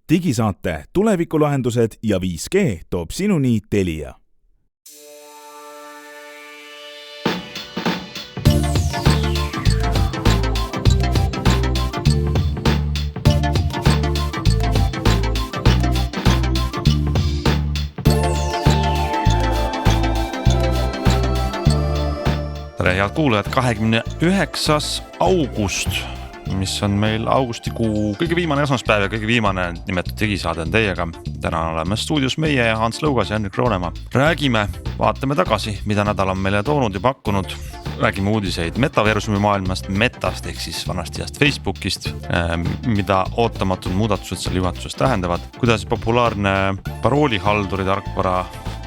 Digisaate tulevikulahendused ja 5G toob sinuni Telia. Tere head kuulajad, 29. august, mis on meil augustikuu kõige viimane esmaspäev ja kõige viimane nimetatud digisaade on teiega. Täna oleme stuudios meie ja Hans Lõugas ja Henrik Roonemaa. Räägime, vaatame tagasi, mida nädal on meile toonud ja pakkunud. Räägime uudiseid metaversumi maailmast, metast ehk siis vanasti ajast Facebookist, mida ootamatud muudatused seal juhatuses tähendavad, kuidas populaarne paroolihaldur tarkvara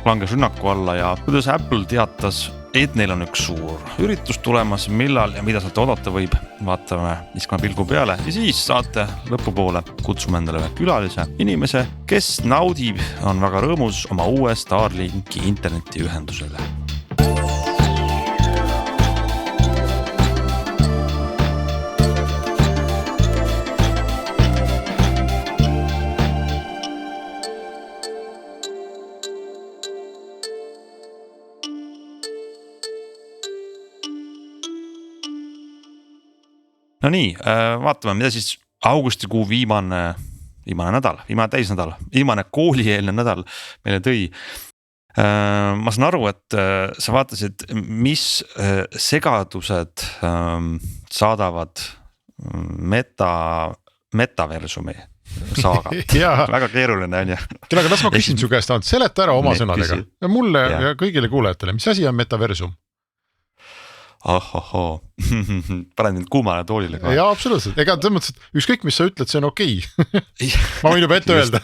langes rünnaku alla ja kuidas Apple teatas, et neil on üks suur üritus tulemas, millal ja mida sealt oodata võib. Vaatame, iskame pilgu peale ja siis saate lõpupoole kutsume endale ühe külalise inimese, kes naudib, on väga rõõmus oma uue Starlinki internetiühendusele. No nii, vaatame, mida siis augustikuu viimane nädal, viimane täisnädal, viimane koolieelne nädal meile tõi. Ma saan aru, et sa vaatasid, mis segadused saadavad metaversumi saagat. Väga keeruline on ju. Aga las ma küsin su käest, seleta ära oma sõnadega. Mulle ja kõigile kuulajatele, mis asi on metaversum? Ohohoo, panen nüüd kuumale toolile ka. Jaa, absoluutselt, ega tõmmats, et ükskõik mis sa ütled, see on okei. Ma võin juba ette öelda,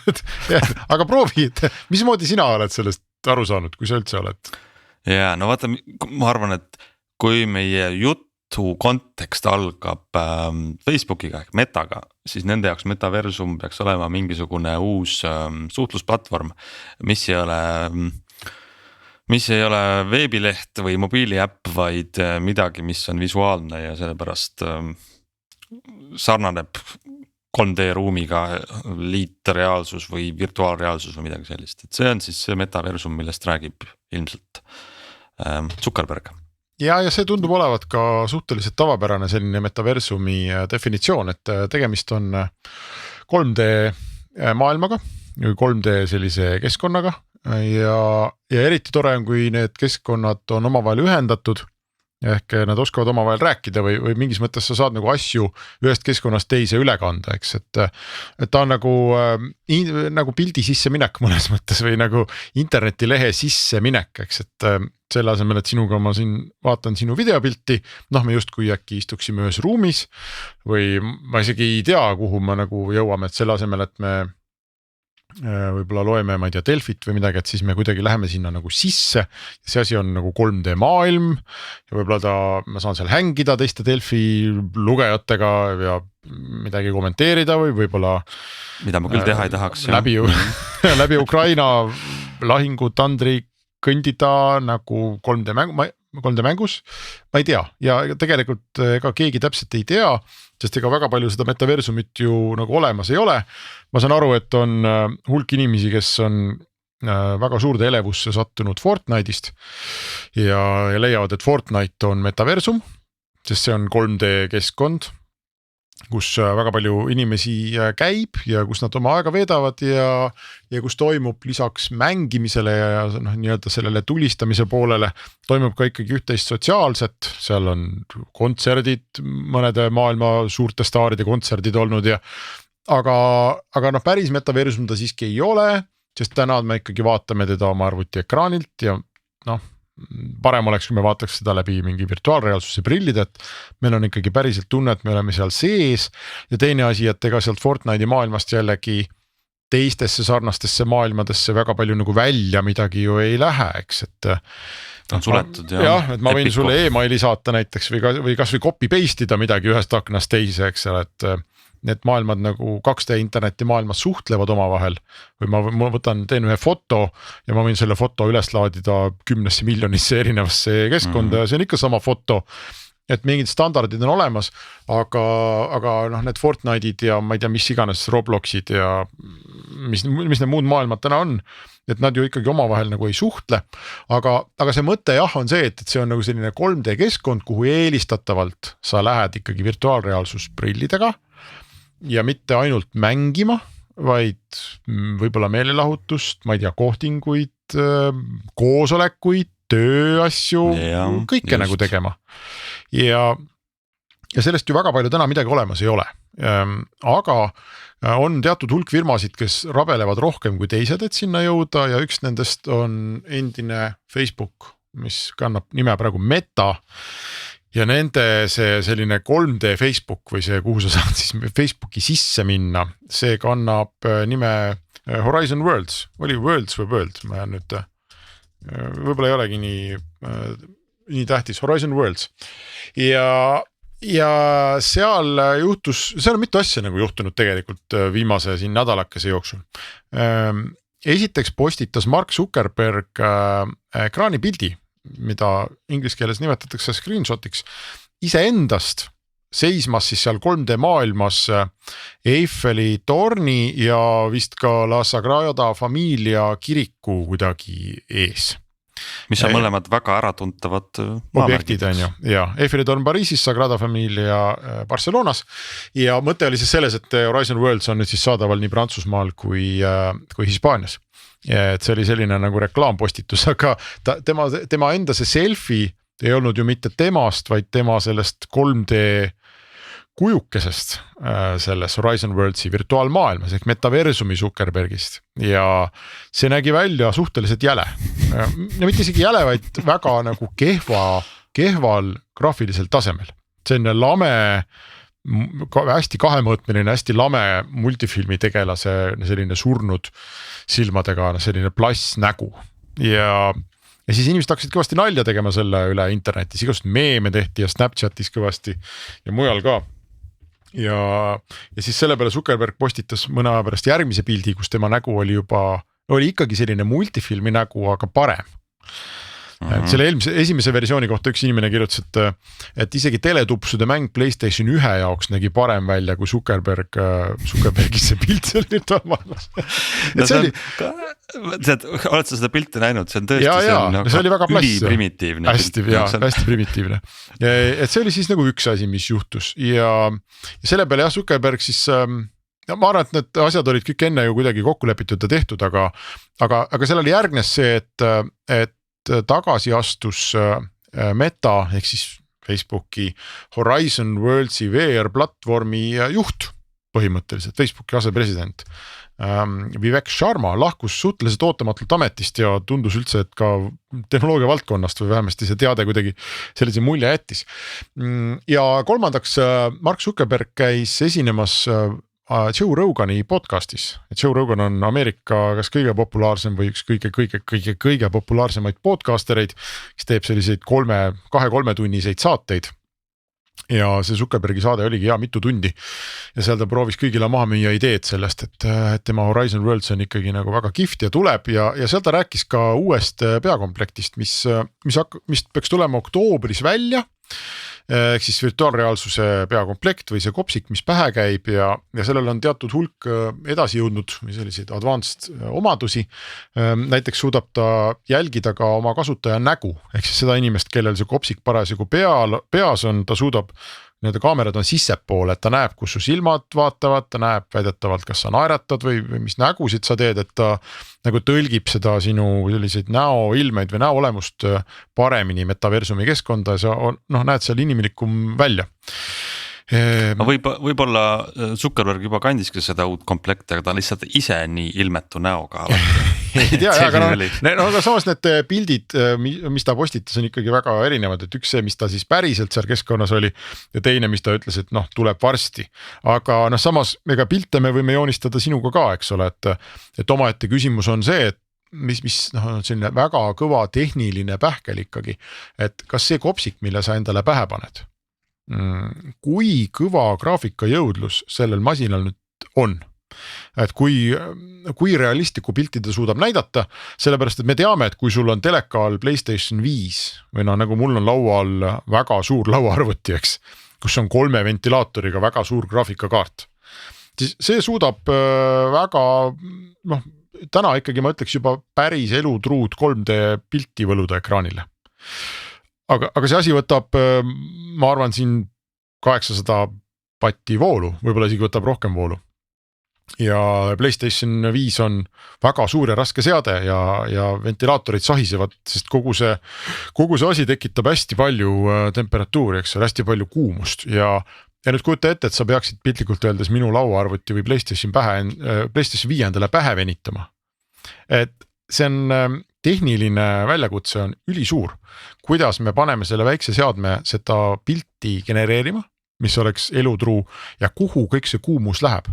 aga proovi, et mismoodi sina oled sellest aru saanud, kui sa üldse oled? Jaa, no vaata, ma arvan, et kui meie jutu kontekst algab Facebookiga ehk metaga, siis nende jaoks metaversum peaks olema mingisugune uus suhtlusplatvorm, mis ei ole veebileht või mobiiliäpp, vaid midagi, mis on visuaalne ja sellepärast sarnaneb 3D ruumiga liitreaalsus või virtuaalreaalsus või midagi sellist. Et see on siis see metaversum, millest räägib ilmselt Zuckerberg. Ja see tundub olevat ka suhteliselt tavapärane selline metaversumi definitsioon, et tegemist on 3D maailmaga, 3D sellise keskkonnaga. Ja eriti tore on, kui need keskkonnad on omavahel ühendatud ehk nad oskavad omavahel rääkida või mingis mõttes sa saad nagu asju ühest keskkonnast teise üle kanda, eks, et ta on nagu pildi sisse minek mõnes mõttes või nagu internetilehe sisse minek, eks, et selle asemel, et sinuga ma siin vaatan sinu videopilti, me justkui äkki istuksime ühes ruumis või ma isegi ei tea, kuhu me nagu jõuame, et selle asemel, et me võib-olla loeme, ma ei tea, Delfit või midagi, et siis me kuidagi läheme sinna nagu sisse. See asi on nagu 3D maailm ja võib-olla ma saan seal hängida teiste Delfi lugejatega ja midagi kommenteerida või võib-olla mida ma küll teha ei tahaks läbi Ukraina lahingu tandri kõndida nagu 3D mängus, ma ei tea ja tegelikult ega keegi täpselt ei tea, sest ega väga palju seda metaversumit ju nagu olemas ei ole. Ma saan aru, et on hulk inimesi, kes on väga suurde elevusse sattunud Fortnite'ist ja leiavad, et Fortnite on metaversum, sest see on 3D keskkond, kus väga palju inimesi käib ja kus nad oma aega veedavad ja kus toimub lisaks mängimisele ja nii-öelda sellele tulistamise poolele toimub ka ikkagi üht-teist sotsiaalset, seal on kontserdid, mõnede maailma suurte staaride kontserdid olnud aga päris metaversum ta siiski ei ole, sest täna me ikkagi vaatame teda oma arvuti ekraanilt ja parem oleks, kui me vaataks seda läbi mingi virtuaalreaalsuse prillid, et meil on ikkagi päriselt tunne, et me oleme seal sees ja teine asi, et ega sealt Fortnite'i maailmast jällegi teistesse sarnastesse maailmadesse väga palju nagu välja midagi ju ei lähe, eks, et on suletud et ma võin sulle e-maili saata näiteks või kas või copy-paste ida midagi ühest aknast teise, eks ole, et need maailmad nagu 2D interneti maailmas suhtlevad omavahel või ma teen ühe foto ja ma võin selle foto üles laadida 10 miljonisse erinevasse keskkonda ja see on ikka sama foto et mingid standardid on olemas, aga noh, need Fortnite'id ja ma ei tea, mis iganes Robloxid ja mis need muud maailmad täna on, et nad ju ikkagi omavahel nagu ei suhtle, aga see mõte jah on see, et see on nagu selline 3D keskkond, kuhu eelistatavalt sa lähed ikkagi virtuaalreaalsus prillidega ja mitte ainult mängima, vaid võib-olla meelelahutust, ma ei tea, kohtinguid, koosolekuid, tööasju, kõike just nagu tegema. Ja sellest ju väga palju täna midagi olemas ei ole. Aga on teatud hulk firmasid, kes rabelevad rohkem kui teised, et sinna jõuda ja üks nendest on endine Facebook, mis kannab nime praegu Meta. Ja nende see selline 3D Facebook või see, kuhu sa saad siis Facebooki sisse minna, see kannab nime Horizon Worlds, oli Worlds või World, ma jään nüüd, võib-olla ei olegi nii tähtis, Horizon Worlds. Ja seal on mitu asja nagu juhtunud tegelikult viimase siin nädalakese jooksul. Esiteks postitas Mark Zuckerberg ekraanipildi, mida inglise keeles nimetatakse screenshotiks, iseendast seismas siis seal 3D maailmas Eiffeli torni ja vist ka La Sagrada Familia kiriku kuidagi ees. Mis on mõlemad väga äratuntavad objektid on ju, ja Eiffeli torn Pariisis, Sagrada Familia Barcelonas ja mõte oli siis selles, et Horizon Worlds on nüüd siis saadaval nii Prantsusmaal kui Hispaanias. Ja et see oli selline nagu reklaampostitus, aga tema enda see selfie ei olnud ju mitte temast, vaid tema sellest 3D kujukesest selles Horizon Worldsi virtuaalmaailmas ehk metaversumi Zuckerbergist ja see nägi välja suhteliselt jäle. Ja mitte isegi jäle, vaid väga nagu kehval graafilisel tasemel. See on lame, hästi kahemõõtmeline, hästi lame multifilmi tegelase selline surnud silmadega, selline plassnägu ja siis inimesed hakkasid kõvasti nalja tegema selle üle internetis, igast meeme tehti ja Snapchatis kõvasti ja mujal ka. Ja siis selle peale Zuckerberg postitas mõne aja pärast järgmise pildi, kus tema nägu oli ikkagi selline multifilmi nägu, aga parem. Selle esimese versiooni kohta üks inimene kirjutas, et isegi teletupsude mäng PlayStation 1 jaoks nägi parem välja kui Zuckerbergi see pilt seal virtuaalmaailmas. Oled sa seda pilti näinud, see on tõesti see oli väga üliprimitiivne. Hästi primitiivne. Et see oli siis nagu üks asi, mis juhtus ja selle peale Zuckerberg siis ma arvan, et need asjad olid kõik enne ju kuidagi kokku lepitud ja tehtud, aga sellele järgnes see, et tagasi astus Meta ehk siis Facebooki Horizon Worldsi VR platvormi juht põhimõtteliselt, Facebooki asepresident Vivek Sharma lahkus suhteliselt ootamatult ametist ja tundus üldse, et ka tehnoloogia valdkonnast või vähemasti see teade kuidagi sellise mulje jättis. Ja kolmandaks Mark Zuckerberg käis esinemas Joe Rogani podcastis, et Joe Rogan on Ameerika kas kõige populaarsem või üks kõige populaarsemaid podcastereid, kes teeb selliseid 2-3 tunniseid saateid. Ja see Zuckerbergi saade oligi mitu tundi ja seal ta proovis kõigile maha müüa ideed sellest, et tema Horizon Worlds on ikkagi nagu väga kihvt ja tuleb ja seal ta rääkis ka uuest peakomplektist, mis peaks tulema oktoobris välja. Ehk siis virtuaalreaalsuse peakomplekt või see kopsik, mis pähe käib ja sellel on teatud hulk edasi jõudnud või selliseid advanced omadusi. Näiteks suudab ta jälgida ka oma kasutaja nägu, ehk siis seda inimest, kellel see kopsik parasjagu peas on, ta suudab, need kaamerad on sissepoole, et ta näeb, kus su silmad vaatavad, ta näeb väidetavalt, kas sa naeratad või mis nägusid sa teed, et ta nagu tõlgib seda sinu selliseid näoilmeid või näolemust paremini metaversumi keskkonda ja sa näed seal inimlikum välja. Võib-olla Zuckerberg juba kandiski seda uut komplekti, aga ta on lihtsalt ise nii ilmetu näoga. Ei tea, aga samas need pildid, mis ta postitas, on ikkagi väga erinevad, et üks see, mis ta siis päriselt seal keskkonnas oli ja teine, mis ta ütles, et tuleb varsti. Aga samas ega pilte me võime joonistada sinuga ka, eks ole, et omaette küsimus on see, et mis on selline väga kõva tehniline pähkel ikkagi, et kas see kopsik, mille sa endale pähe paned, kui kõva graafikajõudlus sellel masinal nüüd on, et kui realistlikku pilti ta suudab näidata, sellepärast et me teame, et kui sul on teleka all PlayStation 5 või nagu mul on laua all väga suur lauaarvuti, eks, kus on 3 ventilaatoriga väga suur graafikakaart, siis see suudab väga täna ikkagi ma ütleks juba päris elutruud 3D pilti võluda ekraanile. Aga see asi võtab, ma arvan siin 800 patti voolu, võib-olla isegi võtab rohkem voolu. Ja PlayStation 5 on väga suur ja raske seade ja ventilaatorid sahisevad, sest kogu see asi tekitab hästi palju temperatuuri, eks, hästi palju kuumust ja nüüd kujuta ette, et sa peaksid piltlikult öeldes minu lauaarvuti või PlayStation 5 endale pähe venitama. Et see on tehniline väljakutse on ülisuur, kuidas me paneme selle väikse seadme seda pilti genereerima, mis oleks elutruu ja kuhu kõik see kuumus läheb.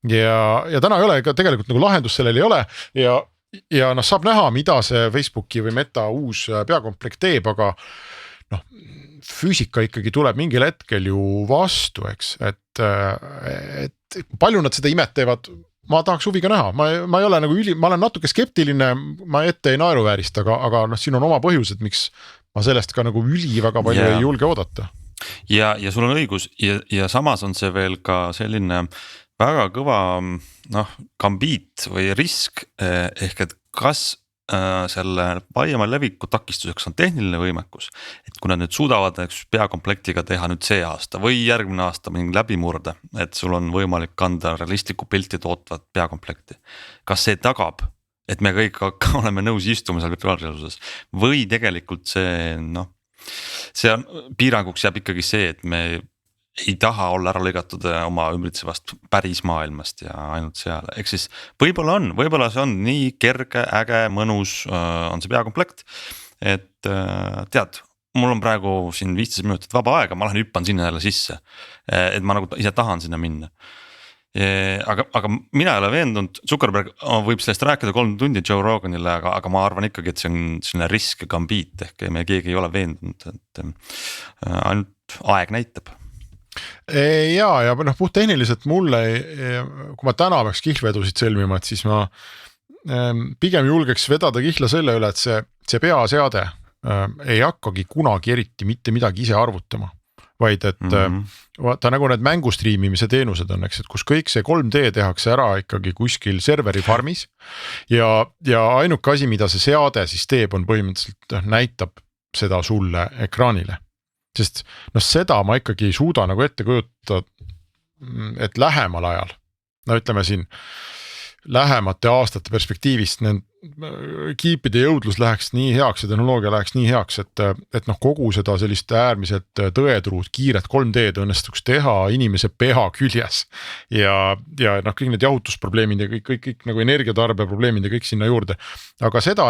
Ja täna ei ole ka tegelikult nagu lahendus sellel ei ole ja saab näha, mida see Facebooki või Meta uus peakomplekt teeb, aga füüsika ikkagi tuleb mingil hetkel ju vastu, eks, et palju nad seda imet teevad, ma tahaks huviga näha, ma ei ole nagu ma olen natuke skeptiline, ma ette ei naeruväärist, aga siin on oma põhjused, miks ma sellest ka nagu väga palju ei julge oodata. Ja sul on õigus ja samas on see veel ka selline väga kõva gambiit või risk ehk et kas selle laiema leviku takistuseks on tehniline võimekus, et kui nad nüüd suudavad peakomplektiga teha nüüd see aasta või järgmine aasta mingi läbimurde, et sul on võimalik kanda realistlikku pilti tootvat peakomplekti. Kas see tagab, et me kõik oleme nõus istuma seal virtuaalreaalsuses või tegelikult see see on piiranguks jääb ikkagi see, et me ei taha olla ära lõigatud oma ümbritsevast päris maailmast ja ainult seal, ehk siis võib-olla see on nii kerge, äge, mõnus on see peakomplekt, et tead, mul on praegu siin 15 minutit vaba aega, ma lähen hüppan sinna jälle sisse, et ma nagu ise tahan sinna minna. Aga mina ei ole veendunud, Zuckerberg võib sellest rääkida 3 tundi Joe Roganile, aga ma arvan ikkagi, et see on selline risk ja gambiit ehk me keegi ei ole veendunud, et ainult aeg näitab. Ja puhttehniliselt mulle, kui ma täna peaks kihlvedusid sõlmima, et siis ma pigem julgeks vedada kihla selle üle, et see peaseade ei hakkagi kunagi eriti mitte midagi ise arvutama, vaid et ta nagu need mängustriimimise teenused on, eks, et kus kõik see 3D tehakse ära ikkagi kuskil serveri farmis ja ainuke asi, mida see seade siis teeb, on põhimõtteliselt näitab seda sulle ekraanile. Sest seda ma ikkagi ei suuda nagu ette kujutada, et lähemal ajal, ütleme siin lähemate aastate perspektiivist need kiipide jõudlus läheks nii heaks ja tehnoloogia läheks nii heaks, et kogu seda sellist äärmiselt tõetruud kiiret 3D-d õnnestuks teha inimese pea küljes ja kõik need jahutusprobleemid ja kõik nagu energiatarbe probleemid ja kõik sinna juurde, aga seda,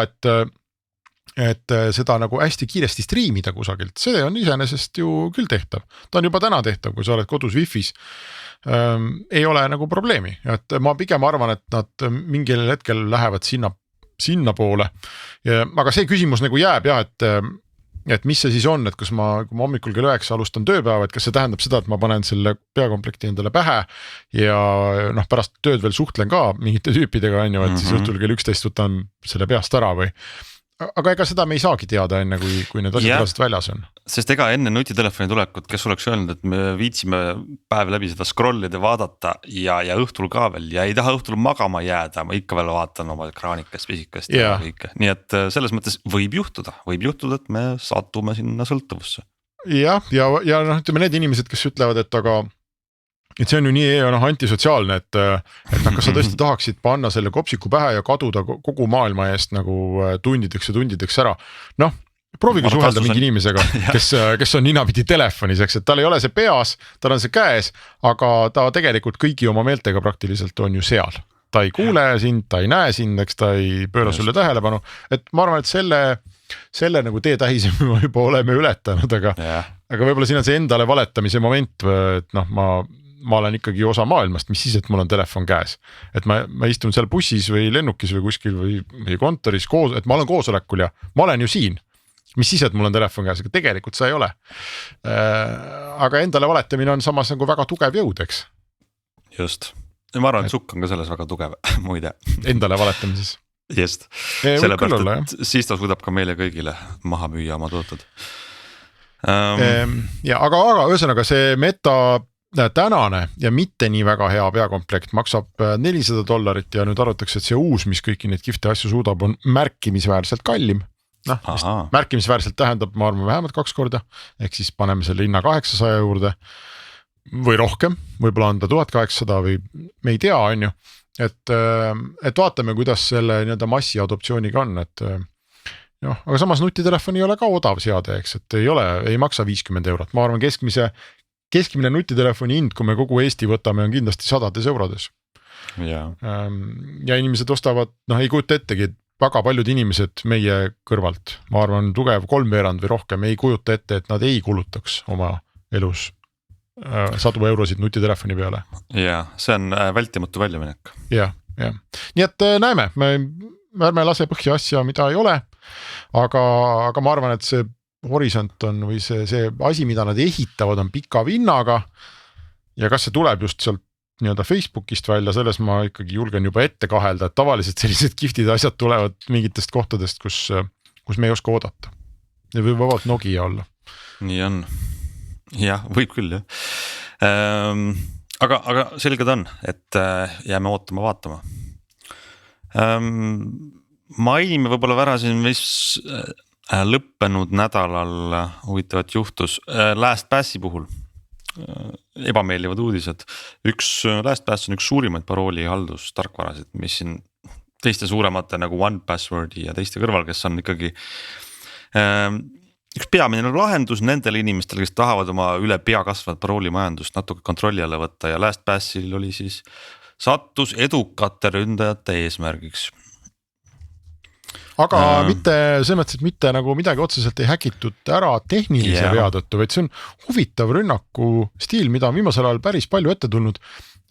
et seda nagu hästi kiiresti striimida kusagilt, see on iseenesest ju küll tehtav, ta on juba täna tehtav, kui sa oled kodus Wi-Fi's, ei ole nagu probleemi, et ma pigem arvan, et nad mingil hetkel lähevad sinna poole, aga see küsimus nagu jääb ja, et mis see siis on, et kas kui ma hommikul kell 9 alustan tööpäeva, et kas see tähendab seda, et ma panen selle peakomplekti endale pähe ja pärast tööd veel suhtlen ka mingite tüüpidega, et siis õhtul kell 11 võtan selle peast ära või. Aga ega seda me ei saagi teada enne, kui need asjad reaalselt väljas on. Sest ega enne nutitelefoni tulekut, kes oleks öelnud, et me viitsime päev läbi seda scrollida, vaadata ja õhtul ka veel ja ei taha õhtul magama jääda, ma ikka veel vaatan oma ekraanikest, pisikest ja kõike. Nii et selles mõttes võib juhtuda, et me satume sinna sõltuvusse. Ja ütleme need inimesed, kes ütlevad, et see on ju nii antisotsiaalne, et kas sa tõesti tahaksid panna selle kopsiku pähe ja kaduda kogu maailma eest nagu tundideks ära. Prooviga suhelda mingi inimesega, kes on ninapidi telefonis, eks, et tal ei ole see peas, tal on see käes, aga ta tegelikult kõigi oma meeltega praktiliselt on ju seal. Ta ei kuule sind, ta ei näe sind, eks ta ei pööra sulle tähelepanu, et ma arvan, et selle nagu teetähise me juba oleme ületanud, aga võib-olla siin on see endale valetamise moment, et ma olen ikkagi osa maailmast, mis siis, et mul on telefon käes. Et ma istun seal bussis või lennukis või kuskil või kontoris koos, et ma olen koosolekul ja ma olen ju siin. Mis siis, et mul on telefon käes, aga tegelikult see ei ole. Aga endale valetamine on samas nagu väga tugev jõud, eks? Just, ma arvan, et sukk on ka selles väga tugev muide. Endale valetamises. Just, sellepärast, et siis ta suudab ka meile kõigile maha müüa oma tooted. Ja aga ühesõnaga see Meta tänane ja mitte nii väga hea peakomplekt maksab $400 ja nüüd arvatakse, et see uus, mis kõiki neid kihvte asju suudab, on märkimisväärselt kallim. Märkimisväärselt tähendab, ma arvan, vähemalt 2 korda, ehk siis paneme selle hinna 800 juurde või rohkem, võib-olla on ta 1800 või me ei tea, on ju, et vaatame, kuidas selle nii-öelda massi adoptsiooniga on, et aga samas nutitelefon ei ole ka odav seade, eks, et ei maksa 50 €. Ma arvan, keskmine nutitelefoni hind, kui me kogu Eesti võtame, on kindlasti sadades eurodes. Ja inimesed ostavad, ei kujuta ettegi, et väga paljud inimesed meie kõrvalt, ma arvan, tugev 3/4 või rohkem ei kujuta ette, et nad ei kulutaks oma elus sadu eurosid nutitelefoni peale. Ja see on vältimatu väljaminek. Ja. Nii et näeme, ärme lase põhja asja, mida ei ole, aga ma arvan, et see horisont on või see asi, mida nad ehitavad, on pika vinnaga ja kas see tuleb just sealt nii-öelda Facebookist välja, selles ma ikkagi julgen juba ette kahelda, et tavaliselt sellised kihvtid asjad tulevad mingitest kohtadest, kus me ei oska oodata. Ja võib vabalt Nokia olla. Nii on. Jah, võib küll jah. Aga selged on, et jääme ootama, vaatama. Mainime võib-olla vära siin, mis lõppenud nädalal huvitavat juhtus LastPassi puhul. Ebameeldivad uudised. LastPass on üks suurimaid parooli haldustarkvarasid, mis siin teiste suuremate nagu OnePasswordi ja teiste kõrval, kes on ikkagi üks peamine lahendus nendele inimestele, kes tahavad oma üle pea kasvavat paroolimajandust natuke kontrolli alla võtta ja LastPassil oli siis sattus edukate ründajate eesmärgiks. Aga mitte, see mõttes, et mitte nagu midagi otseselt ei häkitud ära tehnilise vea tõttu, vaid see on huvitav rünnaku stiil, mida on viimasel ajal päris palju ette tulnud,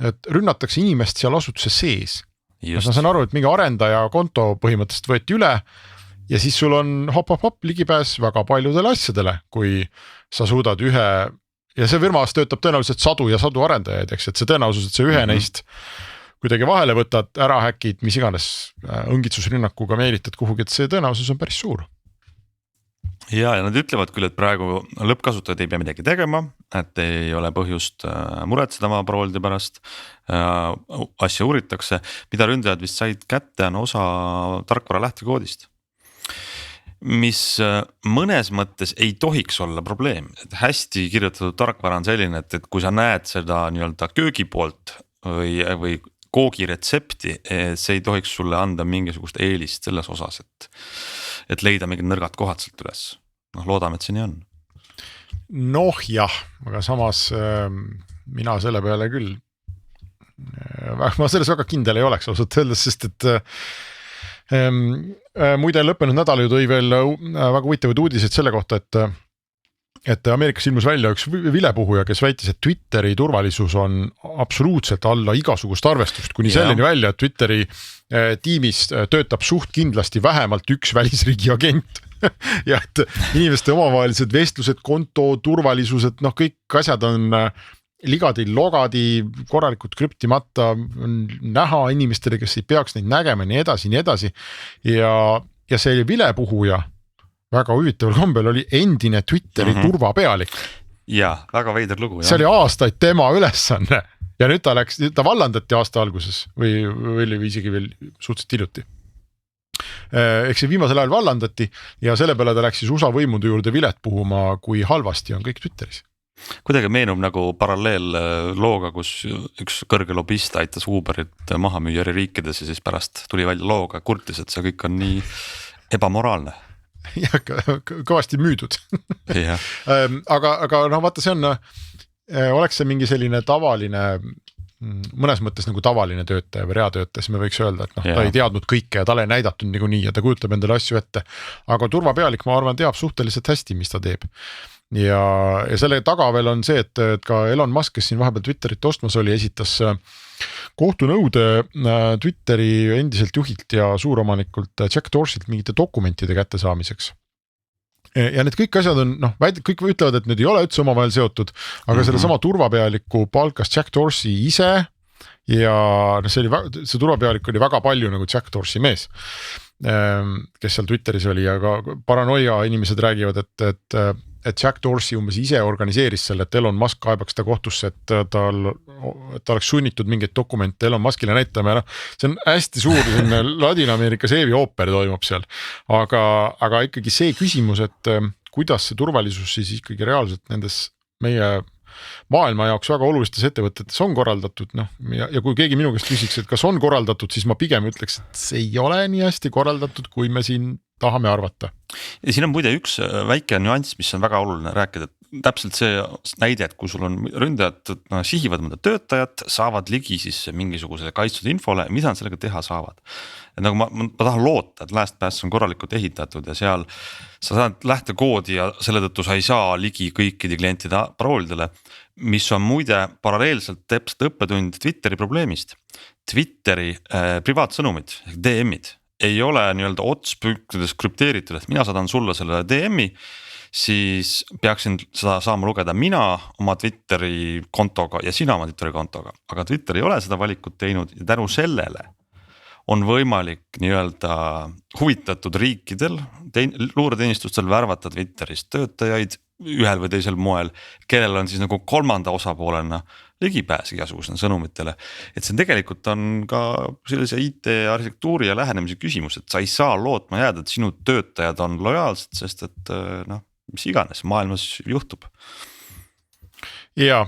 et rünnatakse inimest seal asutuse sees. Ma saan aru, et mingi arendaja konto põhimõtteliselt võeti üle ja siis sul on hop ligipääs väga paljudele asjadele, kui sa suudad ühe, ja see firmas töötab tõenäoliselt sadu ja sadu arendajaid, eks, et see tõenäosus, et see ühe neist kuidagi vahele võtad, ära häkid, mis iganes õngitsusrünnakuga meelitad kuhugi, et see tõenäosus on päris suur. Ja nad ütlevad küll, et praegu lõppkasutajad ei pea midagi tegema, et ei ole põhjust muretseda oma paroolide pärast, asja uuritakse, mida ründajad vist said kätte on osa tarkvara lähtekoodist, mis mõnes mõttes ei tohiks olla probleem, et hästi kirjutatud tarkvara on selline, et kui sa näed seda nii-öelda köögi poolt või koogi retsepti, see ei tohiks sulle anda mingisugust eelist selles osas, et leida mingid nõrgad kohad sealt üles. Loodame, et see nii on. Jah, aga samas mina selle peale küll, ma selles väga kindel ei oleks ausalt öeldes, sest et muide lõppenud nädal ju tõi veel väga huvitavaid uudiseid selle kohta, et Ameerikas ilmus välja üks vilepuhuja, kes väitis, et Twitteri turvalisus on absoluutselt alla igasugust arvestust, kuni selleni välja, et Twitteri tiimis töötab suht kindlasti vähemalt üks välisriigi agent ja et inimeste omavahelised vestlused, konto, turvalisused, kõik asjad on ligadi-logadi, korralikult krüptimata, näha inimestele, kes ei peaks neid nägema, nii edasi. Ja see vilepuhuja väga huvitaval kombel oli endine Twitteri turvapealik. Ja, väga veider lugu. See oli aastaid tema ülesanne ja nüüd ta vallandati aasta alguses või isegi veel suhteliselt hiljuti. Eks see viimasel ajal vallandati ja selle peale ta läks siis USA võimude juurde vilet puhuma, kui halvasti on kõik Twitteris. Kuidagi meenub nagu paralleel looga, kus üks kõrge lobist aitas Uberit maha müüa eri riikides ja siis pärast tuli välja looga kurtis, et see kõik on nii ebamoraalne. Ja kõvasti müüdud. aga vaata, see on, oleks see mingi selline tavaline, mõnes mõttes nagu tavaline töötaja või reatöötaja, siis me võiks öelda, et ta ei teadnud kõike ja talle ei näidatud nagu nii ja ta kujutab endale asju ette. Aga turvapealik, ma arvan, teab suhteliselt hästi, mis ta teeb. Ja selle taga veel on see, et ka Elon Musk, kes siin vahepeal Twitterit ostmas oli, esitas kohtunõude Twitteri endiselt juhilt ja suuromanikult Jack Dorsilt mingite dokumentide kättesaamiseks. Ja need kõik asjad on, kõik ütlevad, et need ei ole üldse omavahel seotud, aga selle sama turvapealiku palkas Jack Dorsey ise ja noh, see turvapealik oli väga palju nagu Jack Dorsey mees, kes seal Twitteris oli, aga paranoia inimesed räägivad, et Jack Dorsey umbes ise organiseeris selle, et Elon Musk kaebaks ta kohtusse, et ta oleks sunnitud mingeid dokumente Elon Muskile näitama ja noh, see on hästi suur Ladina-Ameerika seebiooper toimub seal, aga ikkagi see küsimus, et kuidas see turvalisus siis ikkagi reaalselt nendes meie maailma jaoks väga olulistes ettevõtetes on korraldatud, noh ja kui keegi minu käest küsiks, et kas on korraldatud, siis ma pigem ütleks, et see ei ole nii hästi korraldatud, kui me siin tahame arvata. Ja siin on muide üks väike nüanss, mis on väga oluline rääkida, täpselt see näide, et kui sul on ründajad sihivad mõnda töötajat, saavad ligi siis mingisugusele kaitstud infole, mida nad sellega teha saavad. Et nagu ma tahan loota, et LastPass on korralikult ehitatud ja seal sa saad lähtekoodi ja selle tõttu sa ei saa ligi kõikide klientide paroolidele, mis on muide paralleelselt täpselt õppetund Twitteri probleemist. Twitteri privaatsõnumid, DM-id ei ole nii-öelda otspünktides krüpteeritud, et mina saadan sulle selle DM-i, siis peaksin seda saama lugeda mina oma Twitteri kontoga ja sina oma Twitteri kontoga, aga Twitter ei ole seda valikut teinud ja tänu sellele on võimalik nii-öelda huvitatud riikidel, luureteenistustel värvata Twitterist töötajaid ühel või teisel moel, kellel on siis nagu kolmanda osapoolena ligipääs igasugusena sõnumitele. Et see tegelikult on ka sellise IT-arhitektuuri ja lähenemise küsimus, et sa ei saa lootma jääda, et sinu töötajad on lojaalsed, sest et noh, mis iganes maailmas juhtub. Ja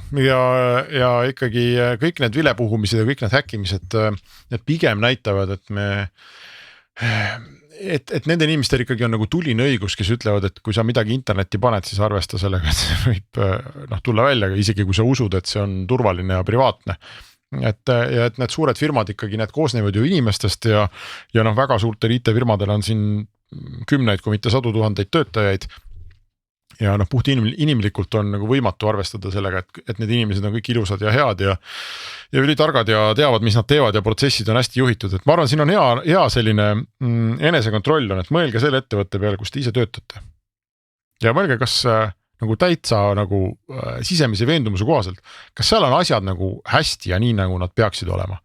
ikkagi kõik need vilepuhumised ja kõik need häkkimised, need pigem näitavad, et nende inimestel ikkagi on nagu tuline õigus, kes ütlevad, et kui sa midagi internetti paned, siis arvesta sellega, et see võib tulla välja, isegi kui sa usud, et see on turvaline ja privaatne. Et need suured firmad ikkagi, need koosnevad ju inimestest ja noh, väga suurtel IT-firmadel on siin kümneid, kui mitte 100 000 töötajaid. Ja noh, puht inimlikult on nagu võimatu arvestada sellega, et need inimesed on kõik ilusad ja head ja ülitargad ja teavad, mis nad teevad ja protsessid on hästi juhitud, et ma arvan, siin on hea selline enesekontroll on, et mõelge selle ettevõtte peale, kus te ise töötate. Ja mõelge, kas nagu täitsa nagu sisemise veendumuse kohaselt, kas seal on asjad nagu hästi ja nii nagu nad peaksid olema.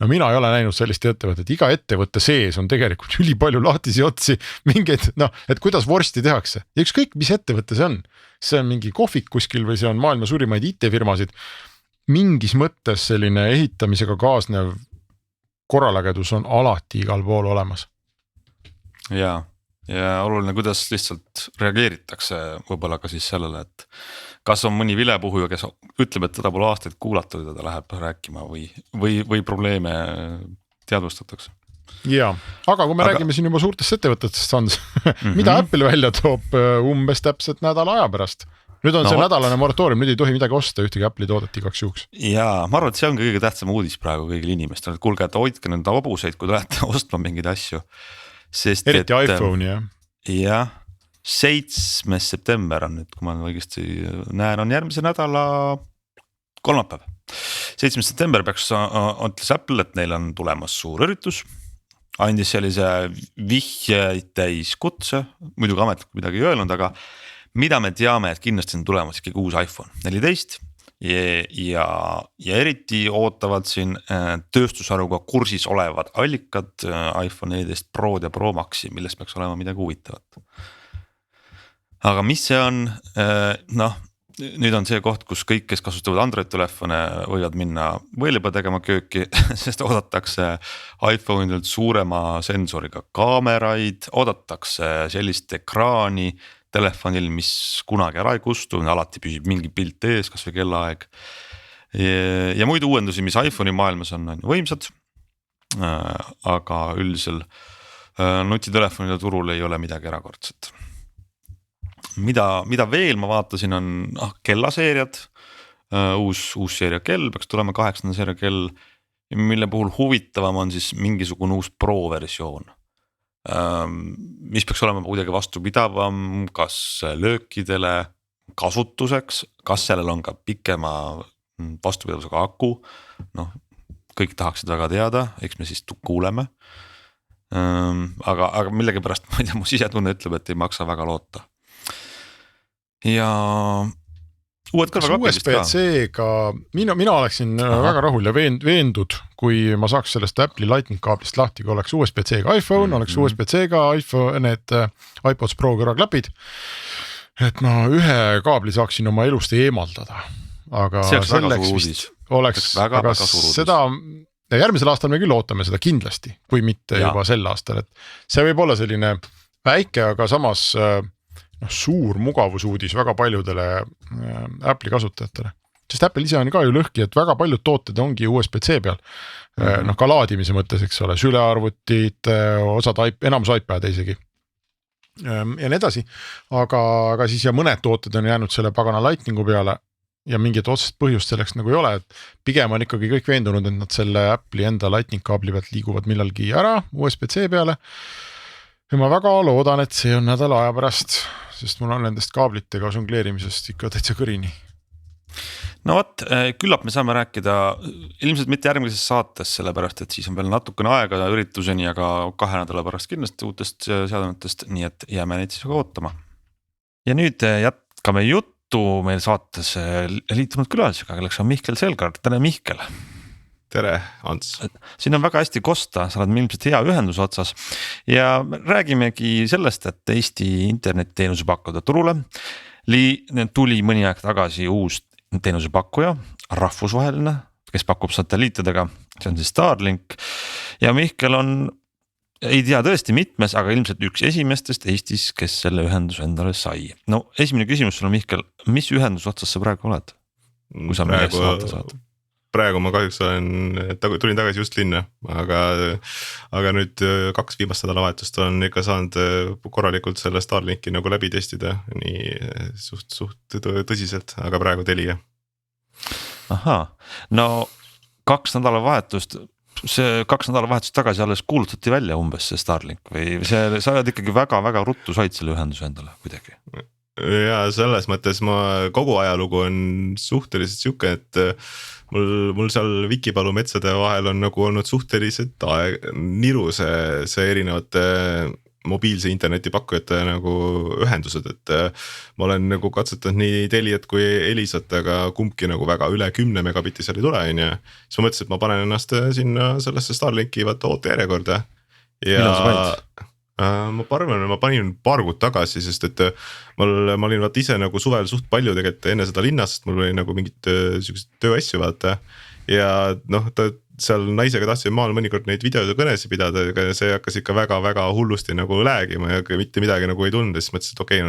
No mina ei ole näinud sellist ettevõtet, iga ettevõtte sees on tegelikult üli palju lahtisi otsi, mingeid, et kuidas vorsti tehakse. Ja ükskõik, mis ettevõte see on. See on mingi kohvik kuskil või see on maailma suurimaid IT-firmasid. Mingis mõttes selline ehitamisega kaasnev korralagedus on alati igal pool olemas. Ja oluline, kuidas lihtsalt reageeritakse võib-olla ka siis sellele, et kas on mõni vilepuhuja, kes ütleb, et teda pole aastaid kuulatud ja ta läheb rääkima või probleeme teadvustatakse. Ja, aga kui me räägime siin juba suurtest ettevõtetest, Sans, mida Apple välja toob umbes täpselt nädala aja pärast? Nüüd on see nädalane moratoorium, nüüd ei tohi midagi osta ühtegi Apple'i toodet igaks juhuks. Ja ma arvan, et see on kõige tähtsam uudis praegu kõigil inimestel, et kuulge, et hoidke nüüd hobuseid, kui tulete ostma mingeid asju. Eriti iPhone, jah. Jah. 7. september on nüüd, kui ma õigesti näen, on järgmise nädala kolmapäev. 7. september peaks ütles Apple, et neil on tulemas suur üritus. Andis sellise vihjeid täis kutse, muidugi ametlikult midagi ei öelnud, aga mida me teame, et kindlasti on tulemas ikkagi uus iPhone 14 ja eriti ootavad siin tööstusharuga kursis olevad allikad iPhone 14 Prod ja Pro Maxi, millest peaks olema midagi huvitavat. Aga mis see on, nüüd on see koht, kus kõik, kes kasutavad Android-telefone, võivad minna võileiba tegema kööki, sest oodatakse iPhone'ilt suurema sensoriga kaameraid, oodatakse sellist ekraani telefonil, mis kunagi ära ei kustu, alati püsib mingi pilt ees, kas või kellaaeg. Ja muid uuendusi, mis iPhone'i maailmas on võimsad, aga üldisel nutitelefonile turul ei ole midagi erakordset. Mida veel ma vaatasin on kellaseeriad, uus seeria kell, peaks tulema 8. seeria kell, mille puhul huvitavam on siis mingisugune uus Pro versioon, mis peaks olema kuidagi vastupidavam, kas löökidele, kasutuseks, kas sellel on ka pikema vastupidavusega aku, kõik tahaksid väga teada, eks me siis kuuleme, aga millegipärast ma ei tea, mu sisetunne ütleb, et ei maksa väga loota. Ja uued kõrvaklapid vist ka. USB-C-ga, mina oleksin väga rahul ja veendud, kui ma saaks sellest Apple'i Lightning kaablist lahti, kui oleks USB-C-ga iPhone, oleks USB-C-ga iPhone, need iPods Pro kõrvaklapid. Et ma ühe kaabli saaksin oma elust eemaldada, aga selleks vist oleks väga seda järgmisel aastal me küll ootame seda kindlasti, kui mitte juba sel aastal, et see võib olla selline väike, aga samas suur mugavusuudis väga paljudele Apple'i kasutajatele. Sest Apple ise on ka ju lõhki, et väga paljud tooted ongi USB-C peal. Ka laadimise mõttes, eks ole, sülearvutid, enamus iPad isegi. Ja nii edasi, aga siis ja mõned tooted on jäänud selle pagana Lightningu peale ja mingit otsest põhjust selleks nagu ei ole, et pigem on ikkagi kõik veendunud, et nad selle Apple'i enda Lightning kaabli pealt liiguvad millalgi ära USB-C peale. Ja ma väga loodan, et see on nädala aja pärast, sest mul on nendest kaablitega žongleerimisest ikka täitsa kõrini. No võt, küllap me saame rääkida ilmselt mitte järgmises saates, sellepärast, et siis on veel natukene aega ürituseni, aga 2 nädala pärast kindlasti uutest seadmetest, nii et jääme neid siis ootama. Ja nüüd jätkame juttu meil saates liitunud külalisega, kelleks on Mihkel Selgard. Tere Mihkel! Tere, Ants! Siin on väga hästi kosta, sa oled ilmselt hea ühendus otsas ja räägimegi sellest, et Eesti internetiteenuse pakkuda turule tuli mõni aeg tagasi uus teenusepakkuja, rahvusvaheline, kes pakub satelliitidega, see on siis Starlink ja Mihkel on, ei tea tõesti mitmes, aga ilmselt üks esimestest Eestis, kes selle ühenduse endale sai. No esimene küsimus sulle, Mihkel, mis ühendus otsas sa praegu oled? Kui sa millest saata saad? Praegu ma kahjuks tulin tagasi just linna, aga nüüd 2 viimast nädalavahetust on ikka saanud korralikult selle Starlinki nagu läbi testida nii suht tõsiselt, aga praegu Telia. Ahaa, no 2 nädalavahetust, see 2 nädalavahetust tagasi alles kuulutati välja umbes see Starlink või sa oled ikkagi väga-väga ruttu said selle ühenduse endale kuidagi? Ja selles mõttes ma kogu ajalugu on suhteliselt siuke, et mul seal Vikipalu metsade vahel on nagu olnud suhteliselt niru see erinevate mobiilse interneti pakkujate nagu ühendused, et ma olen nagu katsetanud nii Teliat kui Elisat, aga kumbki nagu väga üle 10 megabitti seal ei tule, ja siis ma mõtlesin, et ma panen ennast sinna sellesse Starlinki ootejärjekorda ja ma panin paar kuud tagasi, sest et ma olin ise nagu suvel suht palju tegelikult enne seda linnas, sest mul oli nagu mingid sellised tööasju vaata ja seal naisega tahtsin maal mõnikord neid videokõnesi pidada, aga see hakkas ikka väga-väga hullusti nagu läägima ja mitte midagi nagu ei tulnud ja siis mõtlesin, et okei,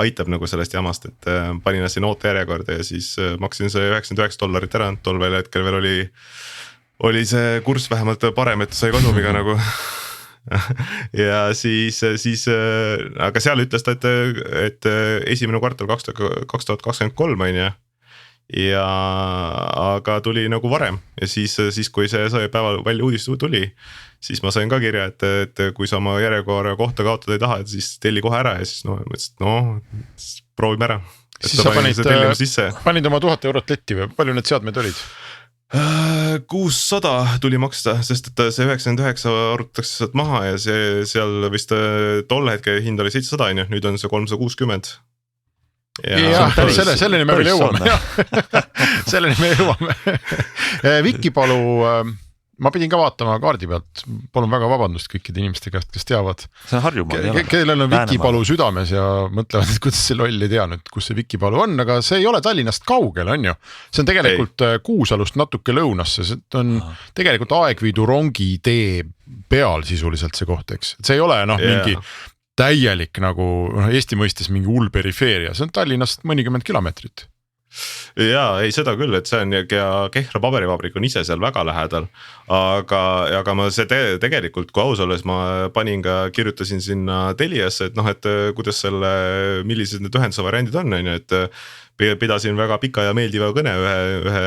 aitab nagu sellest jamast, et panin sinna ootejärjekorda ja siis maksin see $99 ära, tolvel hetkel veel oli see kurss vähemalt parem, et sai kasumiga nagu ja siis aga seal ütles ta, et esimene kvartal 2023 on ja aga tuli nagu varem ja siis kui see päeval välja uudis tuli, siis ma sain ka kirja, et kui sa oma järjekorra kohta kaotada ei taha, et siis telli kohe ära ja siis mõtlesin, et proovime ära. Siis sa panid oma 1000 eurot letti või palju need seadmed olid? 600 tuli maksta, sest et see 99 arvutatakse sealt maha ja seal vist tol hetke hind oli 700 ja nüüd on see 360. Ja selleni me veel jõuame. Selleni me jõuame. Vikipalu, ma pidin ka vaatama kaardi pealt, palun väga vabandust kõikide inimeste käest, kes teavad. See on Harjumaal. Kellel on Vikipalu südames ja mõtlevad, et kuidas see loll ei tea nüüd, kus see Vikipalu on, aga see ei ole Tallinnast kaugel, on ju. See on tegelikult Kuusalust natuke lõunasse, see on tegelikult Aegviidu rongi tee peal sisuliselt see koht, eks. See ei ole mingi täielik nagu Eesti mõistes mingi hull perifeeria, see on Tallinnast mõnikümmend kilomeetrit. Jaa, ei seda küll, et see on ja Kehra paberivabrik on ise seal väga lähedal, aga ma see tegelikult, kui aus olles ma kirjutasin sinna Teliasse, et kuidas millised need ühenduse variandid on, et pidasin väga pika ja meeldiva kõne ühe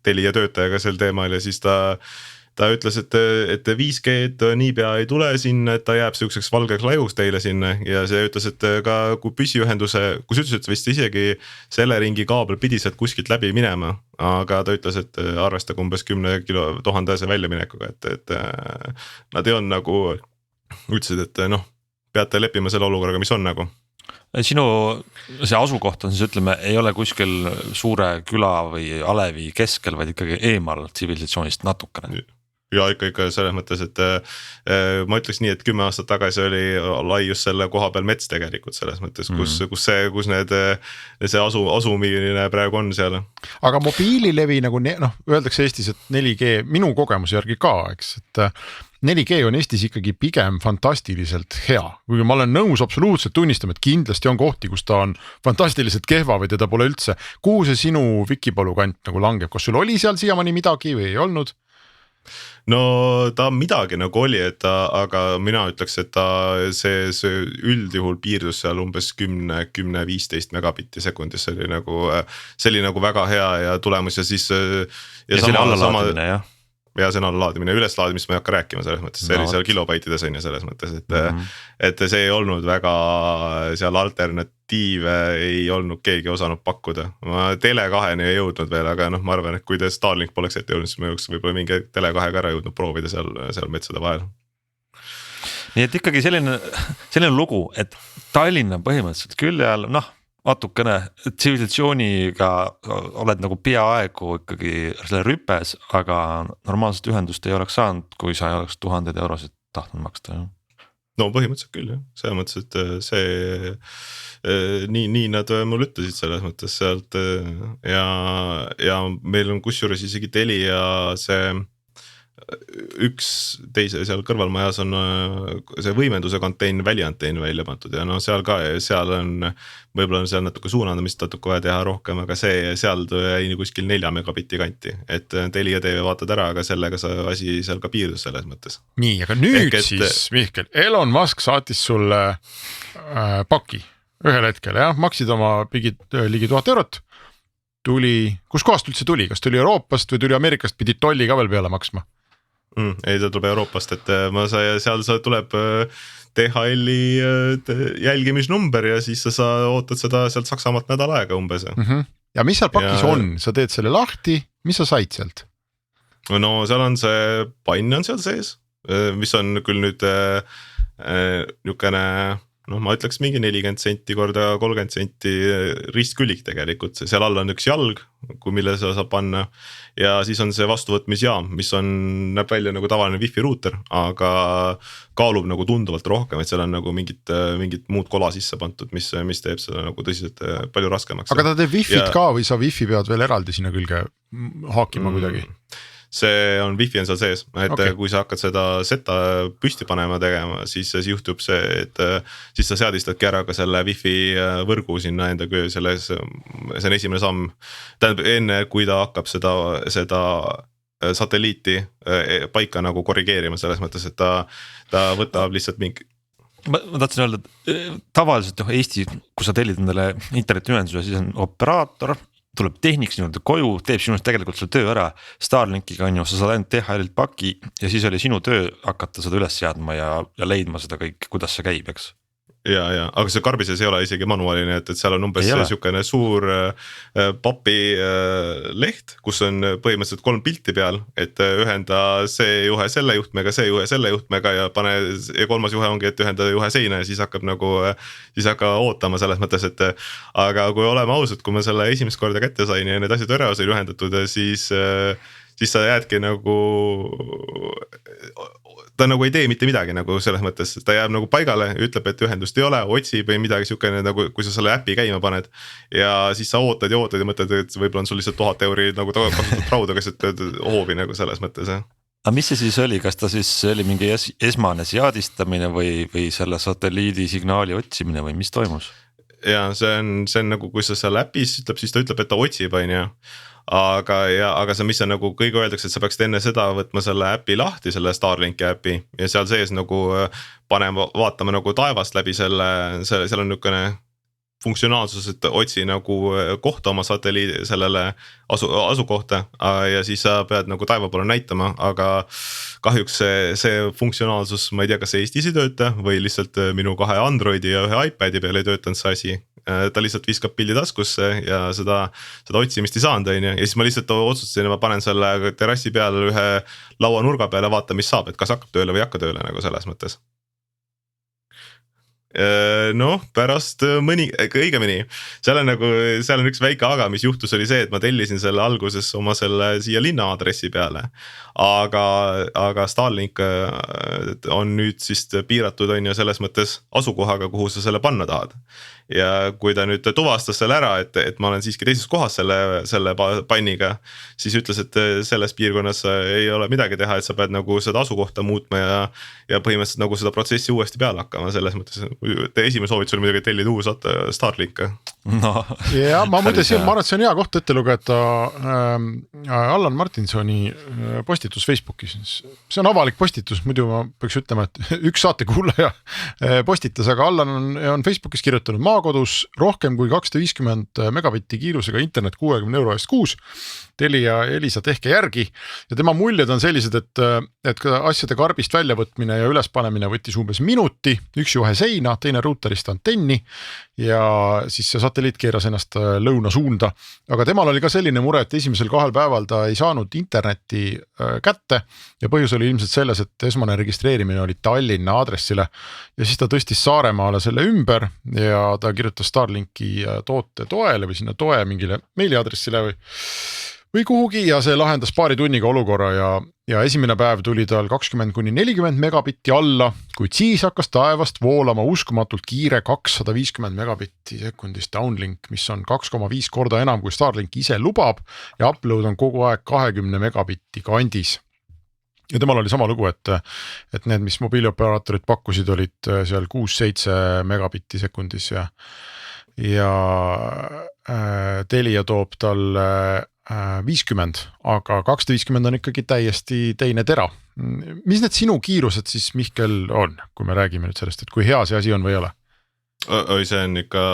Telia töötajaga sel teemal ja siis ta ütles, et 5G niipea ei tule sinna, et ta jääb selliseks valgeks lajuks teile sinna ja see ütles, et ka kui püsiühenduse, kus ütles, et vist isegi selle ringi kaabel pidi sealt kuskilt läbi minema, aga ta ütles, et arvestage umbes 10 000 väljaminekuga, et nad ei on nagu ütlesid, et peate leppima selle olukorraga, mis on nagu. sinu see asukoht on siis ütleme, ei ole kuskil suure küla või alevi keskel, vaid ikkagi eemal tsivilisatsioonist natukene. Ja ikka selles mõttes, et ma ütleks nii, et 10 aastat tagasi oli laius selle koha peal mets tegelikult selles mõttes, kus see asumine praegu on seal. Aga mobiililevi nagu öeldakse Eestis, et 4G minu kogemuse järgi ka, eks, et 4G on Eestis ikkagi pigem fantastiliselt hea, kuigi ma olen nõus absoluutselt tunnistama, et kindlasti on kohti, kus ta on fantastiliselt kehva või teda pole üldse. Kuhu see sinu Vikipalu kant nagu langeb, kas sul oli seal siiamaani midagi või ei olnud? No ta midagi nagu oli, aga mina ütleks, et see üldjuhul piirdus seal umbes 10-15 megabitti sekundis, see oli nagu väga hea ja tulemus ja siis ja selle allalaadimine jah. Ja see on allalaadimine, üleslaadimist ma ei hakka rääkima selles mõttes, see oli seal kilobaitides on ja selles mõttes, et see ei olnud väga seal alternatiive ei olnud keegi osanud pakkuda. Ma Tele2-ni ei jõudnud veel, aga ma arvan, et kui te Starlink poleks ette jõudnud, siis ma jõuks võib-olla mingi Tele2-ga ära jõudnud proovida seal metsade vahel. Nii et ikkagi selline lugu, et Tallinna põhimõtteliselt külje all, natukene tsivilisatsiooniga oled nagu peaaegu ikkagi selle rüpes, aga normaalselt ühendust ei oleks saanud, kui sa ei oleks 1000 eurosid tahtnud maksta. No põhimõtteliselt küll jah, selles mõttes, et see nii nad mul ütlesid selles mõttes sealt ja meil on kusjuures isegi Telia see üks teise seal kõrvalmajas on see võimenduse kontein, väliantein välja pandud ja seal on võib-olla seal natuke suunandamist natuke vaja teha rohkem, aga seal jäi kuskil 4 megabitti kanti, et Telia TV vaatad ära, aga sellega see asi seal ka piirdus selles mõttes. Nii, aga nüüd siis Mihkel, Elon Musk saatis sulle paki ühel hetkel, jah, maksid oma ligi 1000 eurot, kus kohast üldse tuli, kas tuli Euroopast või tuli Ameerikast, pidid tolli ka veel peale maksma? Ei, ta tuleb Euroopast, et seal tuleb DHL-i jälgimisnumber ja siis sa ootad seda sealt Saksamaalt nädal aega umbes. Ja mis seal pakis on? Sa teed selle lahti, mis sa said sealt? No seal on see pann on seal sees, mis on küll nüüd niukene, ma ütleks mingi 40 senti korda 30 senti ristkülik tegelikult, seal all on üks jalg, mille sa saab panna ja siis on see vastuvõtmisjaam, mis näeb välja nagu tavaline wifi ruuter, aga kaalub nagu tunduvalt rohkem, et seal on nagu mingit muud kola sisse pantud, mis teeb seda nagu tõsiselt palju raskemaks. Aga ta teeb wifi't ka või sa wifi pead veel eraldi sinna külge haakima kuidagi? See on wifi on seal sees, et kui sa hakkad seda seta püsti panema tegema, siis juhtub see, et siis sa seadistadki ära ka selle wifi võrgu sinna enda köö, see on esimene samm. Tähendab enne, kui ta hakkab seda satelliiti paika nagu korrigeerima selles mõttes, et ta võtab lihtsalt mingi. Ma tahtsin öelda, et tavaliselt Eesti, kui sa tellid endale internetiühenduse, siis on operaator, tuleb tehnik sinult koju, teeb sinust tegelikult selle töö ära. Starlinkiga on ju, sa saad ainult DHL-ilt paki ja siis oli sinu töö hakata seda üles seadma ja leidma seda kõik, kuidas see käib, eks? Ja, aga see karbises ei ole isegi manuaaline, et seal on umbes niisugune suur papi leht, kus on põhimõtteliselt 3 pilti peal, et ühenda see juhe selle juhtmega, see juhe selle juhtmega ja kolmas juhe ongi, et ühenda juhe seina ja siis hakkab ootama selles mõttes, et aga kui oleme ausad, kui ma selle esimest korda kätte sain ja need asjad ära sai ühendatud, siis sa jäädki nagu ta nagu ei tee mitte midagi nagu selles mõttes, ta jääb nagu paigale, ütleb, et ühendust ei ole, otsib või midagi siukene nagu, kui sa selle äpi käima paned ja siis sa ootad ja mõtled, et võib-olla on sul lihtsalt 1000 euri nagu kasutatud rauda, kes hoovi nagu selles mõttes. Aga mis see siis oli, kas ta siis oli mingi esmane seadistamine või selle satelliidi signaali otsimine või mis toimus? Ja see on nagu, kui sa seal äpis ütleb, siis ta ütleb, et ta otsib, on ju. Aga see, mis on nagu kõige öeldakse, et sa peaksid enne seda võtma selle äpi lahti, selle Starlinki äpi ja seal sees nagu vaatama nagu taevast läbi seal on niisugune funktsionaalsus, et otsi nagu kohta oma satelliidi sellele asukohta ja siis sa pead nagu taeva poole näitama, aga kahjuks see funktsionaalsus, ma ei tea, kas Eestis ei tööta või lihtsalt minu 2 Androidi ja 1 iPadi peal ei töötanud see asi. Ta lihtsalt viskab pildi taskusse ja seda otsimist ei saanud, on ju. Ja siis ma lihtsalt otsustasin, ma panen selle terrassi peale ühe laua nurga peale, vaata, mis saab, et kas hakkab tööle või ei hakka tööle nagu selles mõttes. Noh, pärast õigemini, seal on üks väike aga, mis juhtus, oli see, et ma tellisin selle alguses oma selle siia linna aadressi peale. Aga Starlink on nüüd siis piiratud on ju selles mõttes asukohaga, kuhu sa selle panna tahad. Ja kui ta nüüd tuvastas selle ära, et ma olen siiski teises kohas selle panniga, siis ütles, et selles piirkonnas ei ole midagi teha, et sa pead nagu seda asukohta muutma ja põhimõtteliselt nagu seda protsessi uuesti peale hakkama selles mõttes. Esimene soovitus oli muidugi tellida uus Starlink. No. Ja ma arvan, et see on hea koht ette lugeda Allan Martinsoni postitus Facebookis. See on avalik postitus, muidu ma peaks ütlema, et üks saatekuulaja postitas, aga Allan on Facebookis kirjutanud maakodus rohkem kui 250 megabitti kiirusega internet 60 € eest kuus. Telia Elisa tehke järgi ja tema muljed on sellised, et asjade karbist väljavõtmine ja ülespanemine võttis umbes minuti, üks juhe seina, teine ruuterist antenni ja siis see satelliit keeras ennast lõuna suunda. Aga temal oli ka selline mure, et esimesel 2 päeval ta ei saanud internetti kätte ja põhjus oli ilmselt selles, et esmane registreerimine oli Tallinna aadressile ja siis ta tõstis Saaremaale selle ümber ja ta kirjutas Starlinki toote toele või sinna toe mingile meiliaadressile või kuhugi ja see lahendas paari tunniga olukorra ja esimene päev tuli tal 20–40 megabitti alla, kuid siis hakkas taevast voolama uskumatult kiire 250 megabitti sekundis downlink, mis on 2,5 korda enam kui Starlink ise lubab ja upload on kogu aeg 20 megabitti kandis. Ja temal oli sama lugu, et need, mis mobiilioperaatorid pakkusid, olid seal 6-7 megabitti sekundis ja Telia toob tal 50, aga 250 on ikkagi täiesti teine tera. Mis need sinu kiirused siis, Mihkel, on, kui me räägime nüüd sellest, et kui hea see asi on või ei ole? Oi, see on ikka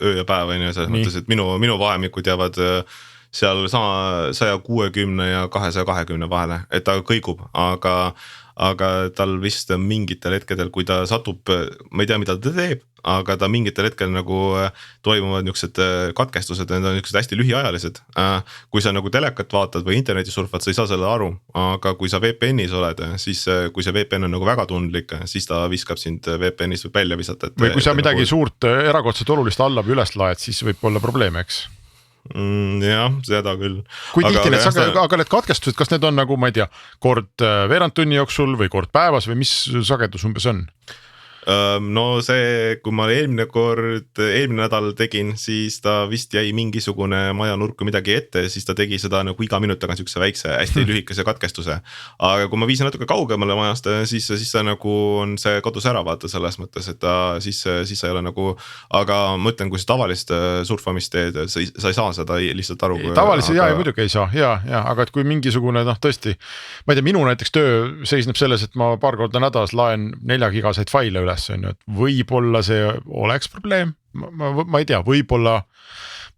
öö ja päev, selles mõttes, et minu vahemikud jäävad seal sama 160 ja 220 vahele, et ta kõigub, aga tal vist mingitel hetkedel, kui ta satub, ma ei tea, mida ta teeb, aga ta mingitel hetkel nagu toimuvad niisugused katkestused, need on niisugused hästi lühiajalised. Kui sa nagu telekat vaatad või interneti surfad, sa ei saa selle aru, aga kui sa VPN-is oled, siis kui see VPN on nagu väga tundlik, siis ta viskab sind VPN-ist välja visata. Või kui sa midagi suurt erakordselt olulist alla või üles laed, siis võib olla probleem, eks? Jah, seda küll. Kui tihti aga need katkestused, kas need on nagu, ma ei tea, kord veerand tunni jooksul või kord päevas või mis sagedus umbes on? No see, kui ma eelmine nädal tegin, siis ta vist jäi mingisugune majanurku midagi ette, siis ta tegi seda nagu iga minut tagant niisuguse väikse hästi lühikese katkestuse. Aga kui ma viisin natuke kaugemale majast, siis ta nagu on see kadus ära vaata selles mõttes, et ta siis sa ei ole nagu, aga ma ütlen, kui sa tavalist surfamist teed, sa ei saa seda lihtsalt aru. Tavalise ja muidugi ei saa, aga et kui mingisugune, tõesti, ma ei tea, minu näiteks töö seisneb selles, et ma paar korda nädalas laen 4 gigaseid faile üles, et võib-olla see oleks probleem, ma ei tea, võib-olla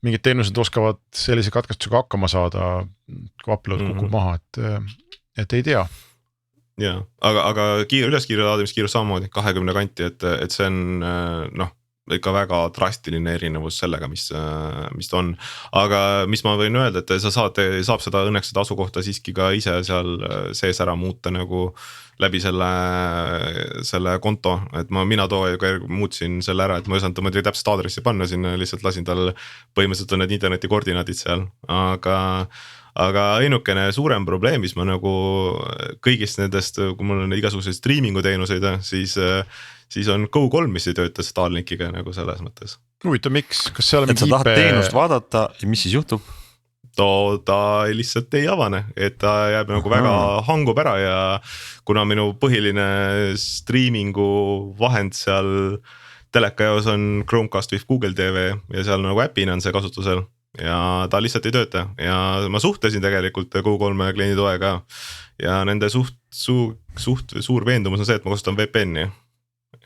mingid teenused oskavad sellise katkestusega hakkama saada, kui upload kukub maha, et ei tea. Ja, aga üleskiire laadimiskiirus samamoodi 20 kanti, et see on ikka väga drastiline erinevus sellega, mis ta on. Aga mis ma võin öelda, et sa saab seda õnneks seda asukohta siiski ka ise seal sees ära muuta nagu läbi selle konto, et mina muutsin selle ära, et ma ei saanud muidugi täpselt aadressi panna sinna, lihtsalt lasin tal põhimõtteliselt on need interneti koordinaadid seal, aga ainukene suurem probleem, mis ma nagu kõigist nendest, kui mul on igasuguseid streamingu teenuseid, siis on Go3, mis ei tööta Starlinkiga nagu selles mõttes. Huvitav, miks? Kas seal on et sa tahad teenust vaadata ja mis siis juhtub? Ta lihtsalt ei avane, et ta jääb nagu väga hangub ära ja kuna minu põhiline streamingu vahend seal teleka jaos on Chromecast või Google TV ja seal nagu äpina on see kasutusel ja ta lihtsalt ei tööta ja ma suhtlesin tegelikult Go3 klienditoega ja nende suur veendumus on see, et ma kasutan VPN-i.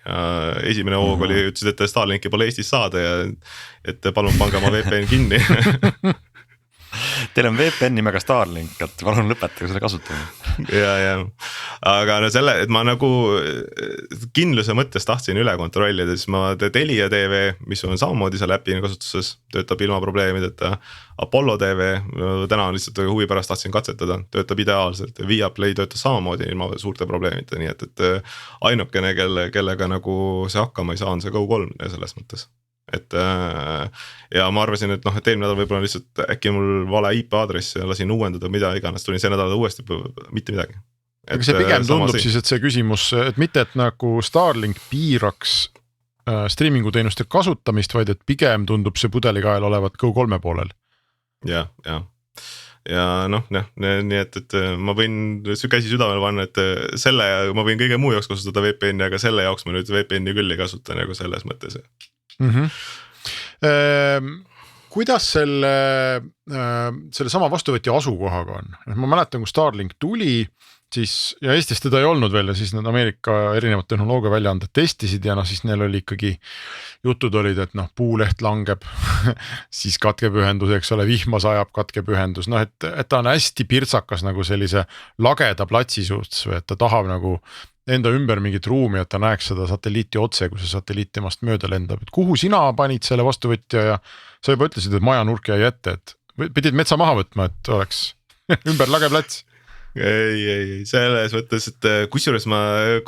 Ja esimene hoog oli, ütlesid, et Starlinki pole Eestis saada ja et palun pange oma VPN kinni. Teil on VPN nimega Starlink, et palun lõpetage selle kasutamine. ja, aga no selle, et ma nagu kindluse mõttes tahtsin üle kontrollida, siis ma Telia TV, mis on samamoodi seal äpi kasutuses, töötab ilma probleemideta. Apollo TV, täna on lihtsalt huvi pärast tahtsin katsetada, töötab ideaalselt. Viaplay töötas samamoodi ilma suurte probleemita, nii et ainukene, kellega nagu see hakkama ei saa, on see Go3 selles mõttes. Et ja ma arvasin, et noh, et eelmine nädal võib-olla lihtsalt äkki mul vale IP aadress ja lasin uuendada, mida iganes, tulin see nädal uuesti mitte midagi. Aga see pigem tundub siis, et see küsimus, et mitte, et nagu Starlink piiraks streamingu teenuste kasutamist, vaid et pigem tundub see pudelikael olevat Go3 poolel. Ja noh, nii et ma võin käsi südamele panna, et selle ma võin kõige muu jaoks kasutada VPN-i, aga selle jaoks ma nüüd VPN-i küll ei kasuta nagu selles mõttes. Kuidas selle sama vastuvõtja asukohaga on? Ma mäletan, kui Starlink tuli, siis ja Eestis teda ei olnud veel ja siis need Ameerika erinevad tehnoloogia väljaanded testisid ja siis neil oli ikkagi jutud olid, et puuleht langeb, siis katkeb ühendus, eks ole, vihma sajab, katkeb ühendus, et ta on hästi pirtsakas nagu sellise lageda platsi suhtes või et ta tahab nagu enda ümber mingit ruumi, et ta näeks seda satelliiti otse, kui see satelliit temast mööda lendab, et kuhu sina panid selle vastuvõtja ja sa juba ütlesid, et majanurk jäi ette, et pidid metsa maha võtma, et oleks ümber lage plats. Ei, selles mõttes, et kusjuures ma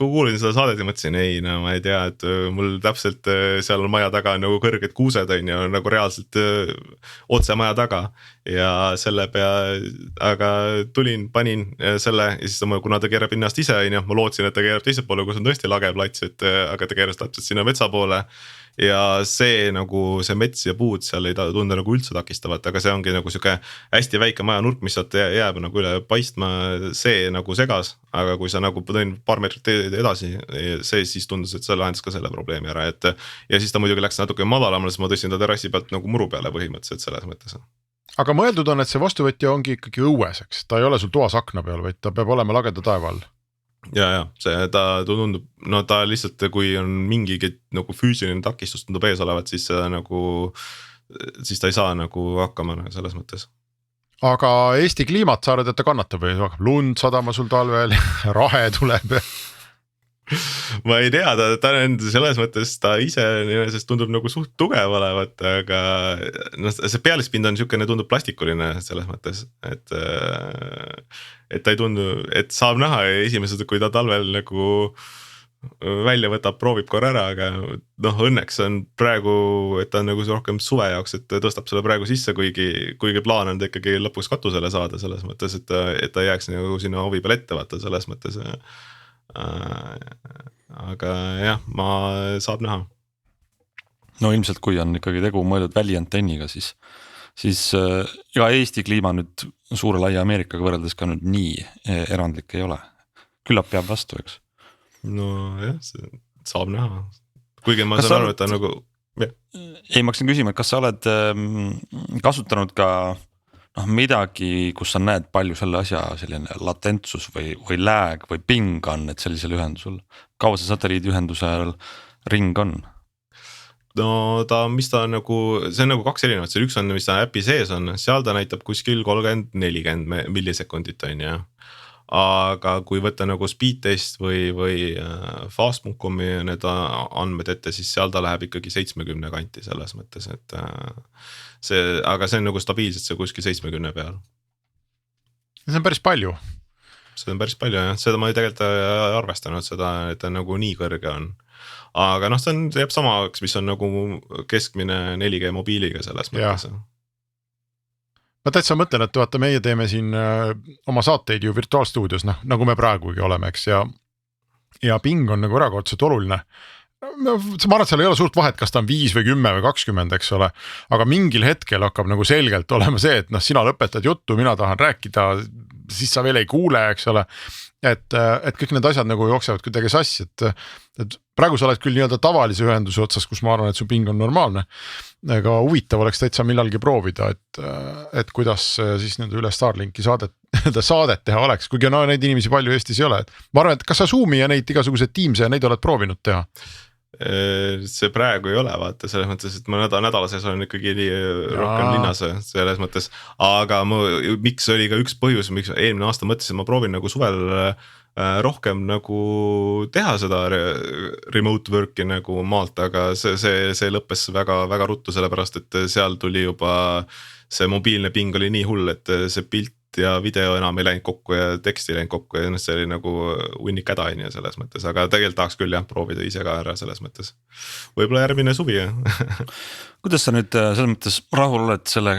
kuulin seda saadet ja mõtlesin, ma ei tea, et mul täpselt seal on maja taga nagu kõrged kuused on ja nagu reaalselt otse maja taga ja selle aga tulin, panin selle ja siis kuna ta keerab ennast ise, ma lootsin, et ta keerab teise poole, kus on tõesti lage plats, aga ta keeras täpselt sinna metsa poole. Ja see nagu see mets ja puud seal ei tunde nagu üldse takistavat, aga see ongi nagu siuke hästi väike majanurk, mis sealt jääb nagu üle paistma, see nagu segas, aga kui sa nagu tõin paar meetrit edasi, see siis tundus, et see lahendas ka selle probleemi ära, et ja siis ta muidugi läks natuke madalamale, siis ma tõstsin ta terrassi pealt nagu muru peale põhimõtteliselt selles mõttes. Aga mõeldud on, et see vastuvõtja ongi ikkagi õueseks, ta ei ole sul toas akna peal, vaid ta peab olema lageda taeva all. Ja see ta tundub, ta lihtsalt kui on mingi nagu füüsiline takistus tundub ees olevat, siis ta ei saa nagu hakkama selles mõttes. Aga Eesti kliimat sa arvad, et ta kannatab või hakkab lund sadama sul talvel, rahe tuleb? Ma ei tea, ta on selles mõttes, ta ise tundub nagu suht tugev olevat, aga see pealispind on niisugune, tundub plastikuline selles mõttes, et ta ei tundu, et saab näha esimesed, kui ta talvel nagu välja võtab, proovib korra ära, aga õnneks on praegu, et ta on nagu rohkem suve jaoks, et tõstab selle praegu sisse, kuigi plaan on ta ikkagi lõpuks katusele saada selles mõttes, et ta jääks nagu sinna hovi peal ette vaata selles mõttes. Aga jah, ma saab näha. No ilmselt kui on ikkagi tegu mõeldud väliantenniga, siis ja Eesti kliima nüüd suure laia Ameerikaga võrreldes ka nüüd nii erandlik ei ole. Küllap peab vastu, eks? No jah, saab näha. Kuigi ma saan aru, et ta nagu Ei, ma hakkasin küsima, et kas sa oled kasutanud ka midagi, kus sa näed palju selle asja selline latentsus või lääg või ping on, et sellisel ühendusel. Kaua see satelliidiühendusel ring on? No mis ta nagu, see on nagu kaks erinevat, see üks on, mis ta äpi sees on, seal ta näitab kuskil 30-40 millisekundit on ja. Aga kui võtta nagu speed test või fast.com-i need andmed ette, siis seal ta läheb ikkagi 70 kanti selles mõttes, et aga see on nagu stabiilselt see kuskil 70 peal. See on päris palju. See on päris palju jah, seda ma ei tegelikult arvestanud seda, et ta nagu nii kõrge on. Aga see jääb samaks, mis on nagu keskmine 4G mobiiliga selles mõttes. Ma täitsa mõtlen, et vaata, meie teeme siin oma saateid ju virtuaalstuudios, nagu me praegugi oleme, eks, ja ping on nagu erakordselt oluline. Ma arvan, et seal ei ole suurt vahet, kas ta on 5 või 10 või 20, eks ole, aga mingil hetkel hakkab nagu selgelt olema see, et sina lõpetad juttu, mina tahan rääkida, siis sa veel ei kuule, eks ole, et kõik need asjad nagu jooksevad kuidagi sassi, et praegu sa oled küll nii-öelda tavalise ühenduse otsas, kus ma arvan, et su ping on normaalne, aga huvitav oleks täitsa millalgi proovida, et kuidas siis nende üle Starlinki saadet teha oleks, kuigi neid inimesi palju Eestis ei ole. Ma arvan, et kas sa Zoomi ja neid igasugused Teamse ja neid oled proovinud teha? see praegu ei ole vaata selles mõttes, et ma nädala sees olen ikkagi rohkem linnas selles mõttes, aga miks oli ka üks põhjus, miks eelmine aasta mõtlesin, ma proovin nagu suvel rohkem nagu teha seda remote work'i nagu maalt, aga see lõppes väga, väga ruttu, sellepärast et seal tuli juba see mobiilne ping oli nii hull, et see pilt ja video enam ei läinud kokku ja tekst ei läinud kokku ja see oli nagu hunnik häda on ju selles mõttes, aga tegelikult tahaks küll jah proovida ise ka ära selles mõttes. Võib-olla järgmine suvi Kuidas sa nüüd selles mõttes rahul oled selle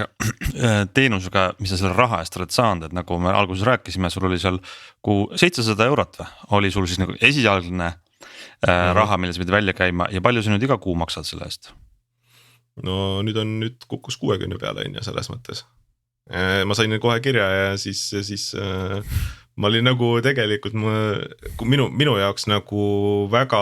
teenusega, mis sa selle raha eest oled saanud, et nagu me alguses rääkisime, sul oli seal 700 eurot või? Oli sul siis nagu esialgne raha, mille sa pidi välja käima ja palju sa nüüd iga kuu maksad selle eest? No nüüd kukkus 60 peale on ju selles mõttes. Ma sain kohe kirja ja siis ma olin nagu tegelikult minu jaoks nagu väga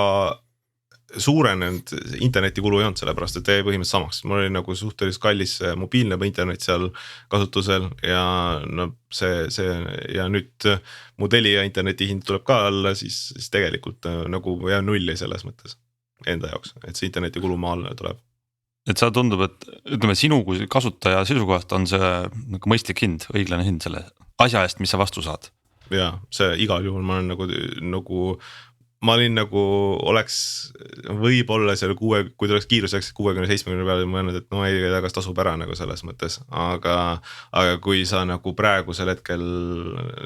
suurenenud internetikulu ei olnud, sellepärast et põhimõtteliselt samaks. Mul oli nagu suhteliselt kallis mobiilne internet seal kasutusel ja no see ja nüüd mu Telia interneti hind tuleb ka alla, siis tegelikult nagu jää nulli selles mõttes enda jaoks, et see internetikulu maal tuleb. Et sa tundub, et ütleme sinu kui kasutaja seisukohast on see nagu mõistlik hind, õiglane hind selle asja eest, mis sa vastu saad. Ja see igal juhul ma olen nagu ma olin nagu oleks võib-olla seal kui ta oleks kiiruseks 60-70 peale mõelnud, et no ei tagas tasub ära nagu selles mõttes, aga kui sa nagu praegusel hetkel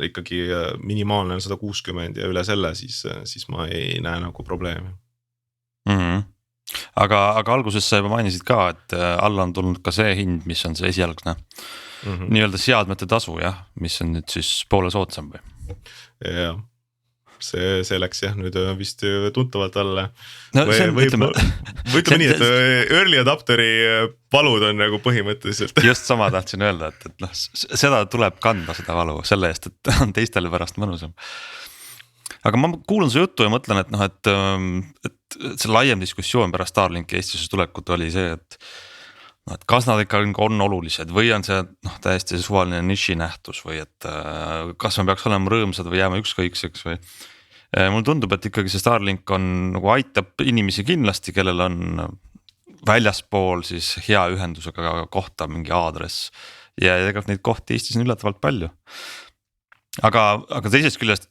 ikkagi minimaalne on 160 ja üle selle, siis ma ei näe nagu probleemi. Aga alguses sa juba mainisid ka, et alla on tulnud ka see hind, mis on see esialgne nii-öelda seadmete tasu, jah, mis on nüüd siis poole soodsam või? Jah, see läks jah nüüd vist tuntavalt alla. No, ütleme nii, et early adapteri valud on nagu põhimõtteliselt. Just sama tahtsin öelda, et noh, seda tuleb kanda seda valu selle eest, et on teistele pärast mõnusam. Aga ma kuulan su juttu ja mõtlen, et noh, et see laiem diskussioon pärast Starlinki Eestisse tulekut oli see, et kas nad ikka on olulised või on see täiesti suvaline niši nähtus või et kas me peaks olema rõõmsad või jääma ükskõikseks või. Mulle tundub, et ikkagi see Starlink on nagu aitab inimesi kindlasti, kellel on väljaspool siis hea ühendusega kohta mingi aadress ja tegelikult neid kohti Eestis on üllatavalt palju. Aga teisest küljest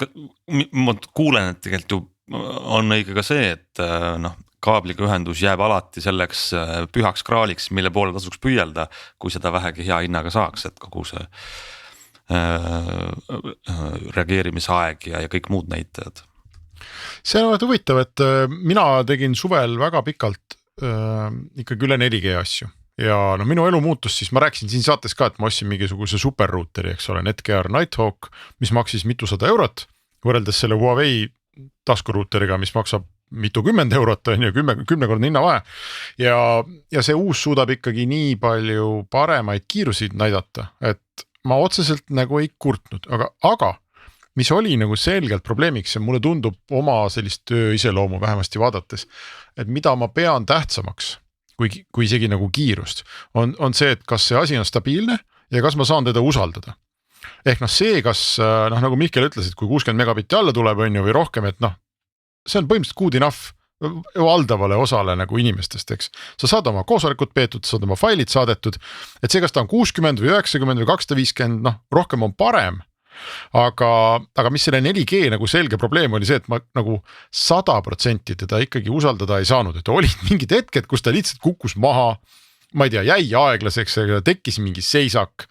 ma kuulen, et tegelikult ju on õige ka see, et kaabliga ühendus jääb alati selleks pühaks kraaliks, mille poole tasuks püüelda, kui seda vähegi hea hinnaga saaks, et kogu see reageerimisaeg ja kõik muud näitajad. See on huvitav, et mina tegin suvel väga pikalt ikkagi üle 4G asju. Ja no minu elu muutus, siis ma rääkisin siin saates ka, et ma ostsin mingisuguse superruuteri, eks ole, Netgear Nighthawk, mis maksis mitusada eurot, võrreldes selle Huawei taskuruuteriga, mis maksab mitukümmend eurot, on ju 10-kordne hinnavahe. Ja see uus suudab ikkagi nii palju paremaid kiirusid näidata, et ma otseselt nagu ei kurtnud, aga mis oli nagu selgelt probleemiks ja mulle tundub oma sellist töö iseloomu vähemasti vaadates, et mida ma pean tähtsamaks, kui isegi nagu kiirust, on see, et kas see asi on stabiilne ja kas ma saan teda usaldada. Ehk see, kas nagu Mihkel ütles, et kui 60 megabitti alla tuleb on ju või rohkem, et see on põhimõtteliselt good enough valdavale osale nagu inimestest, eks. Sa saad oma koosolekut peetud, saad oma failid saadetud, et see, kas ta on 60 või 90 või 250, rohkem on parem. Aga mis selle 4G nagu selge probleem oli see, et ma nagu 100% teda ikkagi usaldada ei saanud, et olid mingid hetked, kus ta lihtsalt kukkus maha, ma ei tea, jäi aeglaseks, tekkis mingi seisak.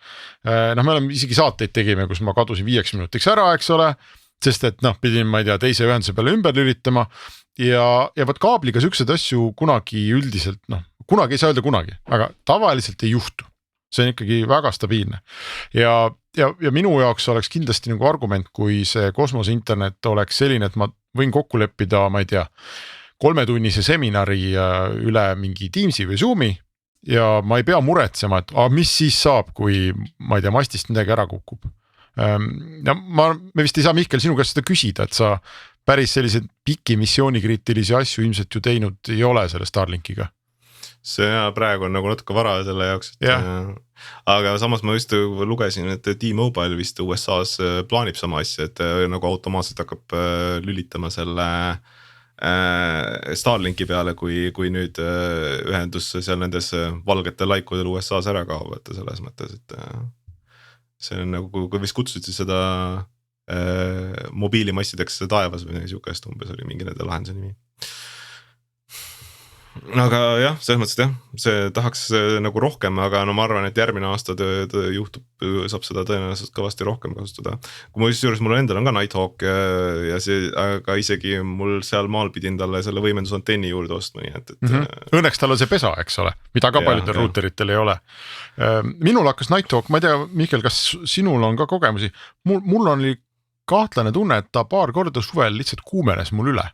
Me oleme isegi saateid tegime, kus ma kadusin 5 minutiks ära, eks ole, sest et pidin, ma ei tea, teise ühenduse peale ümber lülitama ja võt kaabliga siuksed asju kunagi üldiselt, kunagi ei saa öelda kunagi, aga tavaliselt ei juhtu. See on ikkagi väga stabiilne ja minu jaoks oleks kindlasti nagu argument, kui see kosmose internet oleks selline, et ma võin kokku leppida, ma ei tea, 3-tunnise seminari üle mingi Teamsi või Zoomi ja ma ei pea muretsema, et mis siis saab, kui ma ei tea, mastist midagi ära kukub. Ja me vist ei saa Mihkel sinu käest seda küsida, et sa päris sellised piki missioonikriitilisi asju ilmselt ju teinud ei ole selle Starlinkiga. See praegu on nagu natuke vara selle jaoks, aga samas ma vist lugesin, et T-Mobile vist USA's plaanib sama asja, et nagu automaatselt hakkab lülitama selle Starlinki peale, kui nüüd ühendus seal nendes valgetel laikudel USA-s ära kaob, et selles mõttes, et see on nagu, kui vist kutsuti seda mobiilimassideks taevas või niisugust umbes oli mingi nende lahenduse nimi. Aga jah, selles mõttes, et jah, see tahaks nagu rohkem, aga no ma arvan, et järgmine aasta juhtub, saab seda tõenäoliselt kõvasti rohkem kasutada. Kui ma juures mul endal on ka Nighthawk ja see, aga isegi mul seal maal pidin talle selle võimendusantenni juurde ostma, nii et Õnneks tal on see pesa, eks ole, mida ka paljudel ruuteritel ei ole. Minul hakkas Nighthawk, ma ei tea, Mihkel, kas sinul on ka kogemusi? Mul oli kahtlane tunne, et ta paar korda suvel lihtsalt kuumenes mul üle.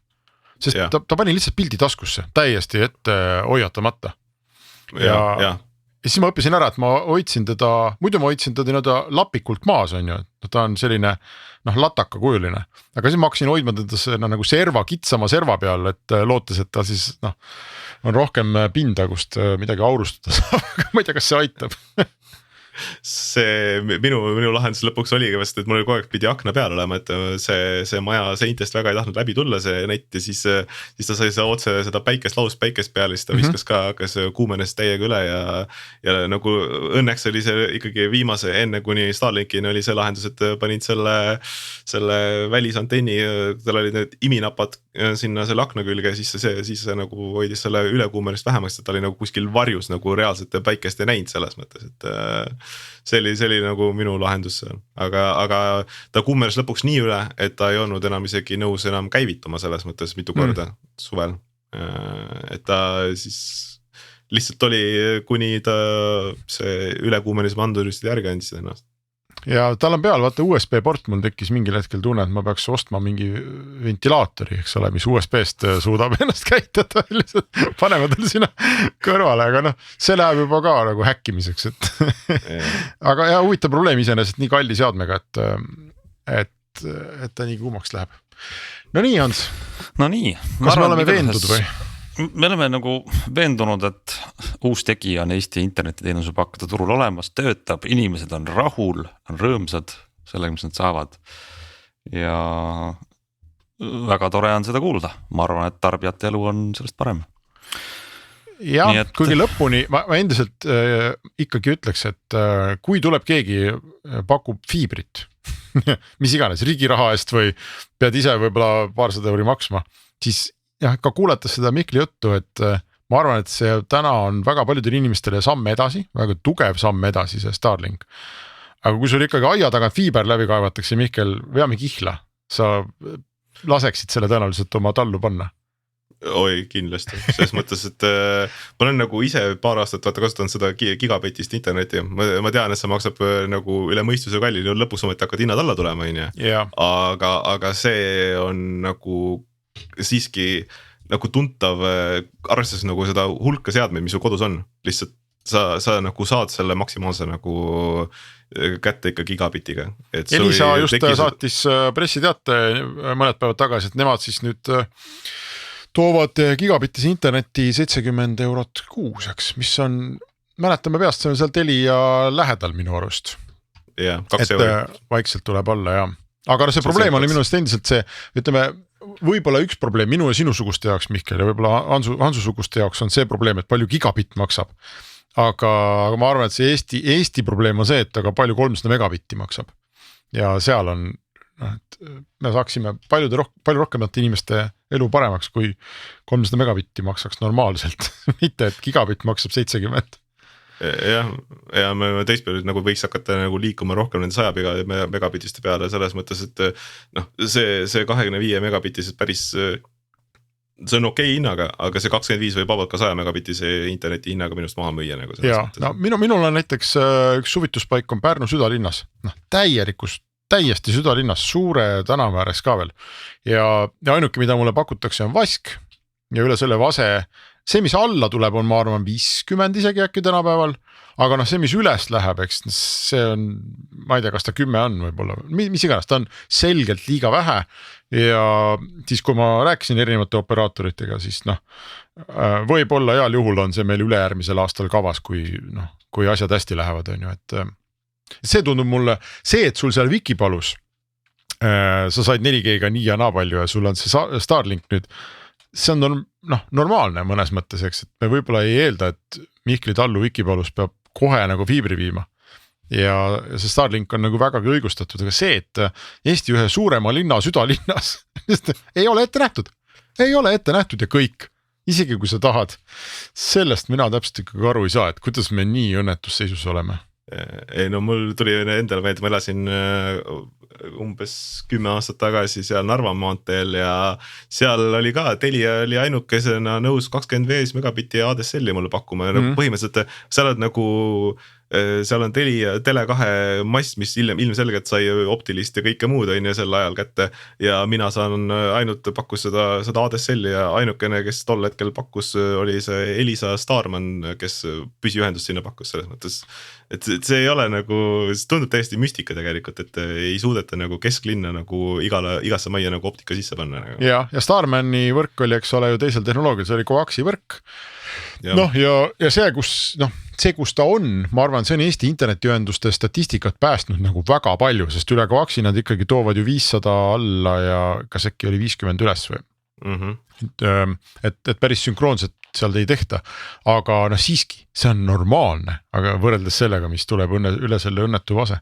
Sest ta pani lihtsalt pildi taskusse täiesti ette hoiatamata. Ja siis ma õppisin ära, et ma hoidsin teda, muidu ma hoidsin teda lapikult maas on ju, ta on selline lataka kujuline, aga siis ma hakkasin hoidma teda nagu kitsama serva peal, et lootes, et ta siis on rohkem pinda, kust midagi aurustada saab, aga ma ei tea, kas see aitab. See minu lahendus lõpuks oligi vast, et mul kogu aeg pidi akna peal olema, et see maja seintest väga ei tahtnud läbi tulla see nett ja siis ta sai otse seda lauspäikest peale, siis ta viskas ka, hakkas kuumenes täiega üle ja nagu õnneks oli see ikkagi viimase enne kuni Starlinkini oli see lahendus, et panid selle välisantenni, tal olid need iminapad sinna selle akna külge ja siis see nagu hoidis selle ülekuumenist vähemaks, et ta oli nagu kuskil varjus nagu reaalselt päikest ei näinud selles mõttes, et see oli nagu minu lahendus seal, aga ta kuumenes lõpuks nii üle, et ta ei olnud enam isegi nõus enam käivituma selles mõttes mitu korda suvel, et ta siis lihtsalt oli, kuni ta see ülekuumenisme anduristid järgi andsid ennast. Ja tal on peal, vaata USB port, mul tekkis mingil hetkel tunne, et ma peaks ostma mingi ventilaatori, eks ole, mis USB-st suudab ennast käitada, paneme tal sinna kõrvale, aga see läheb juba ka nagu häkkimiseks, et aga jah, huvitav probleem iseenesest nii kalli seadmega, et ta nii kuumaks läheb. No nii, Hans. No nii. Kas me oleme veendud või? Me oleme nagu veendunud, et uus tegija on Eesti internetiteenuse pakkuda turul olemas, töötab, inimesed on rahul, on rõõmsad sellega, mis nad saavad. Ja väga tore on seda kuulda. Ma arvan, et tarbijate elu on sellest parem. Ja, kuigi lõpuni, ma endiselt ikkagi ütleks, et kui tuleb keegi pakub fiibrit, mis iganes, riigi raha eest või pead ise võib-olla €200 maksma, siis jah, ka kuulates seda Mihkli juttu, et ma arvan, et see täna on väga paljudele inimestele samm edasi, väga tugev samm edasi see Starlink. Aga kui sul ikkagi aia tagant fiiber läbi kaevatakse, Mihkel, veame kihla, sa laseksid selle tõenäoliselt oma tallu panna? Oi, kindlasti, selles mõttes, et ma olen nagu ise paar aastat kasutanud seda gigabitist interneti, ma tean, et see maksab nagu üle mõistuse kalli, lõpuks ometi hakkad hinnad alla tulema, aga see on nagu siiski nagu tuntav, arvestades nagu seda hulka seadmeid, mis su kodus on, lihtsalt sa nagu saad selle maksimaalse nagu kätte ikka gigabitiga. Elisa just saatis pressiteate mõned päevad tagasi, et nemad siis nüüd toovad gigabitis interneti €70 kuuseks, mis on, mäletame peast, see on seal Telia lähedal minu arust. Jah, €2. Vaikselt tuleb alla, jah. Aga see probleem oli minu arust endiselt see, ütleme, võib-olla üks probleem minu ja sinusuguste jaoks, Mihkel, ja võib-olla Hansusuguste jaoks on see probleem, et palju gigabitt maksab. Aga ma arvan, et see Eesti probleem on see, et aga palju 300 megabitti maksab. Ja seal on, et me saaksime palju rohkemate inimeste elu paremaks, kui 300 megabitti maksaks normaalselt, mitte et gigabitt maksab 70. Ja me teistpeal nagu võiks hakata nagu liikuma rohkem nende 100 megabitiste peale selles mõttes, et see 25 megabitised päris, see on okei hinnaga, aga see 25 võib vabalt ka 100 megabitise interneti hinnaga minust maha müüa nagu selles mõttes. No, minul on näiteks üks suvituspaik on Pärnu südalinnas, täiesti südalinnas, suure tänava ääres ka veel ja ainuke, mida mulle pakutakse on vask ja üle selle vase. See, mis alla tuleb, on ma arvan 50 isegi äkki tänapäeval, aga see, mis üles läheb, eks see on, ma ei tea, kas ta 10 on võib-olla, mis iganes, ta on selgelt liiga vähe ja siis, kui ma rääkisin erinevate operaatoritega, siis võib-olla heal juhul on see meil ülejärgmisel aastal kavas, kui asjad hästi lähevad, on ju, et see tundub mulle, see, et sul seal Wikipalus sa said 4G-ga nii ja naa palju ja sul on see Starlink nüüd, see on normaalne mõnes mõttes, eks, et me võib-olla ei eelda, et Mihkli tallu Vikipalus peab kohe nagu fiibri viima. Ja see Starlink on nagu vägagi õigustatud, aga see, et Eesti ühe suurema linna südalinnas ei ole ette nähtud ja kõik, isegi kui sa tahad, sellest mina täpselt ikkagi aru ei saa, et kuidas me nii õnnetusseisus oleme. Ei no mul tuli endale meelde, ma elasin umbes 10 aastat tagasi seal Narva maanteel ja seal oli ka Telia oli ainukesena nõus 25 megabitti ADSL-i mulle pakkuma ja põhimõtteliselt seal on nagu seal on Tele2 mass, mis ilmselgelt sai optilist ja kõike muud on ju sel ajal kätte ja mina saan ainult pakkus seda ADSL-i ja ainukene, kes tol hetkel pakkus, oli see Elisa Starman, kes püsiühendust sinna pakkus selles mõttes, et see ei ole nagu, see tundub täiesti müstika tegelikult, et ei suudeta nagu kesklinna nagu igasse majja nagu optika sisse panna nagu. Ja Starmani võrk oli, eks ole ju teisel tehnoloogial, see oli koaksi võrk. Ja see, kus ta on, ma arvan, see on Eesti internetiühenduste statistikat päästnud nagu väga palju, sest üle koaksi nad ikkagi toovad ju 500 alla ja kas äkki oli 50 üles või? Et päris sünkroonset seal ei tehta, aga siiski, see on normaalne, aga võrreldes sellega, mis tuleb üle selle õnnetu vase.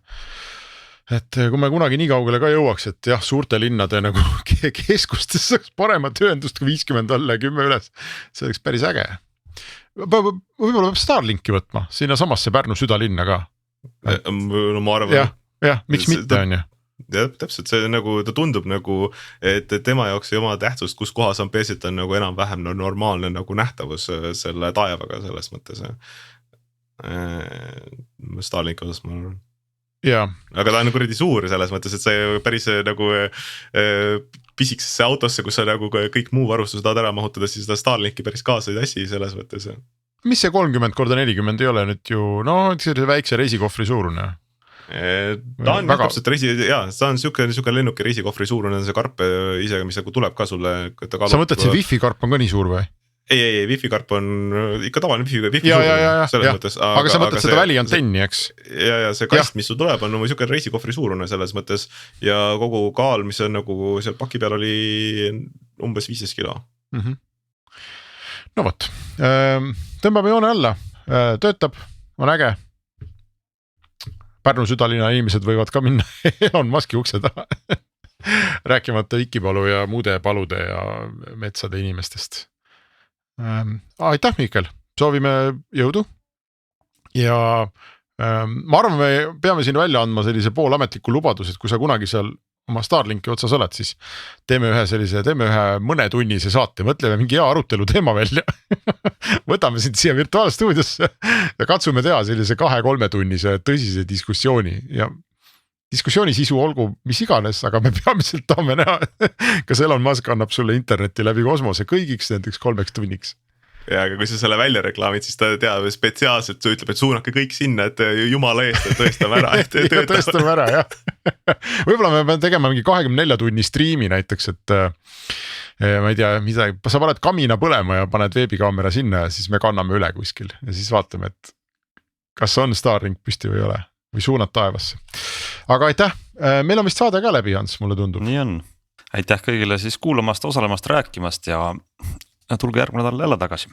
Et kui me kunagi nii kaugele ka jõuaks, et jah, suurte linnade nagu keskustes saaks paremat ühendust kui 50 alla ja 10 üles, see oleks päris äge. Võib-olla peab Starlinki võtma, sinna samasse Pärnu südalinna ka. No ma arvan. Jah, miks mitte on ju? Ja täpselt, see nagu, ta tundub nagu, et tema jaoks ei oma tähtsust, kus kohas on peesit on nagu enam-vähem normaalne nagu nähtavus selle taevaga selles mõttes. Starlinki osas ma arvan. Ja. Aga ta on kuradi suur selles mõttes, et see päris nagu pisikesse autosse, kus sa nagu kõik muu varustus tahad ära mahutada, siis seda Starlinki päris kaasa ei tassi selles mõttes. Mis see 30x40 ei ole nüüd ju, see väikse reisikohvri suurune? Ta on täpselt ta on siuke lennuki reisikohvri suurune on see karp ise, mis nagu tuleb ka sulle. Sa mõtled, see Wi-Fi karp on ka nii suur või? Ei, Wi-Fi karp on ikka tavaline Wi-Fi suurune mõttes, aga sa mõtled seda väliantenni, eks? Ja see kast, mis sul tuleb, on siuke reisikohvri suurune selles mõttes ja kogu kaal, mis on nagu seal paki peal oli umbes 15 kilo. No võt, tõmbame joone alla, töötab, on äge. Pärnu südalinna inimesed võivad ka minna Elon Muski ukse taha rääkimata Vikipalu ja muude palude ja metsade inimestest. Aitäh, Mihkel, soovime jõudu ja ma arvan, me peame siin välja andma sellise poolametliku lubadus, et kui sa kunagi seal oma Starlinki otsas oled, siis teeme ühe mõnetunnise saate, mõtleme mingi hea arutelu teema välja võtame sind siia virtuaalstuudiosse ja katsume teha sellise 2-3 tunnise tõsise diskussiooni ja diskussiooni sisu olgu mis iganes, aga me peamiselt tahame näha, kas Elon Musk annab sulle interneti läbi kosmose kõigiks nendeks 3 tunniks. Ja aga kui sa selle välja reklaamid, siis ta teab spetsiaalselt, ta ütleb, et suunake kõik sinna, et jumala eest tõestame ära. Tõestame ära, jah. Võib-olla me peame tegema mingi 24 tunni striimi näiteks, et ma ei tea, sa paned kamina põlema ja paned veebikaamera sinna ja siis me kanname üle kuskil ja siis vaatame, et kas on Starlink püsti või ei ole või suunad taevasse. Aga aitäh, meil on vist saade ka läbi, Hans, mulle tundub. Nii on, aitäh kõigile siis kuulamast, osalemast, rääkimast ja tulge järgmine nädal jälle tagasi.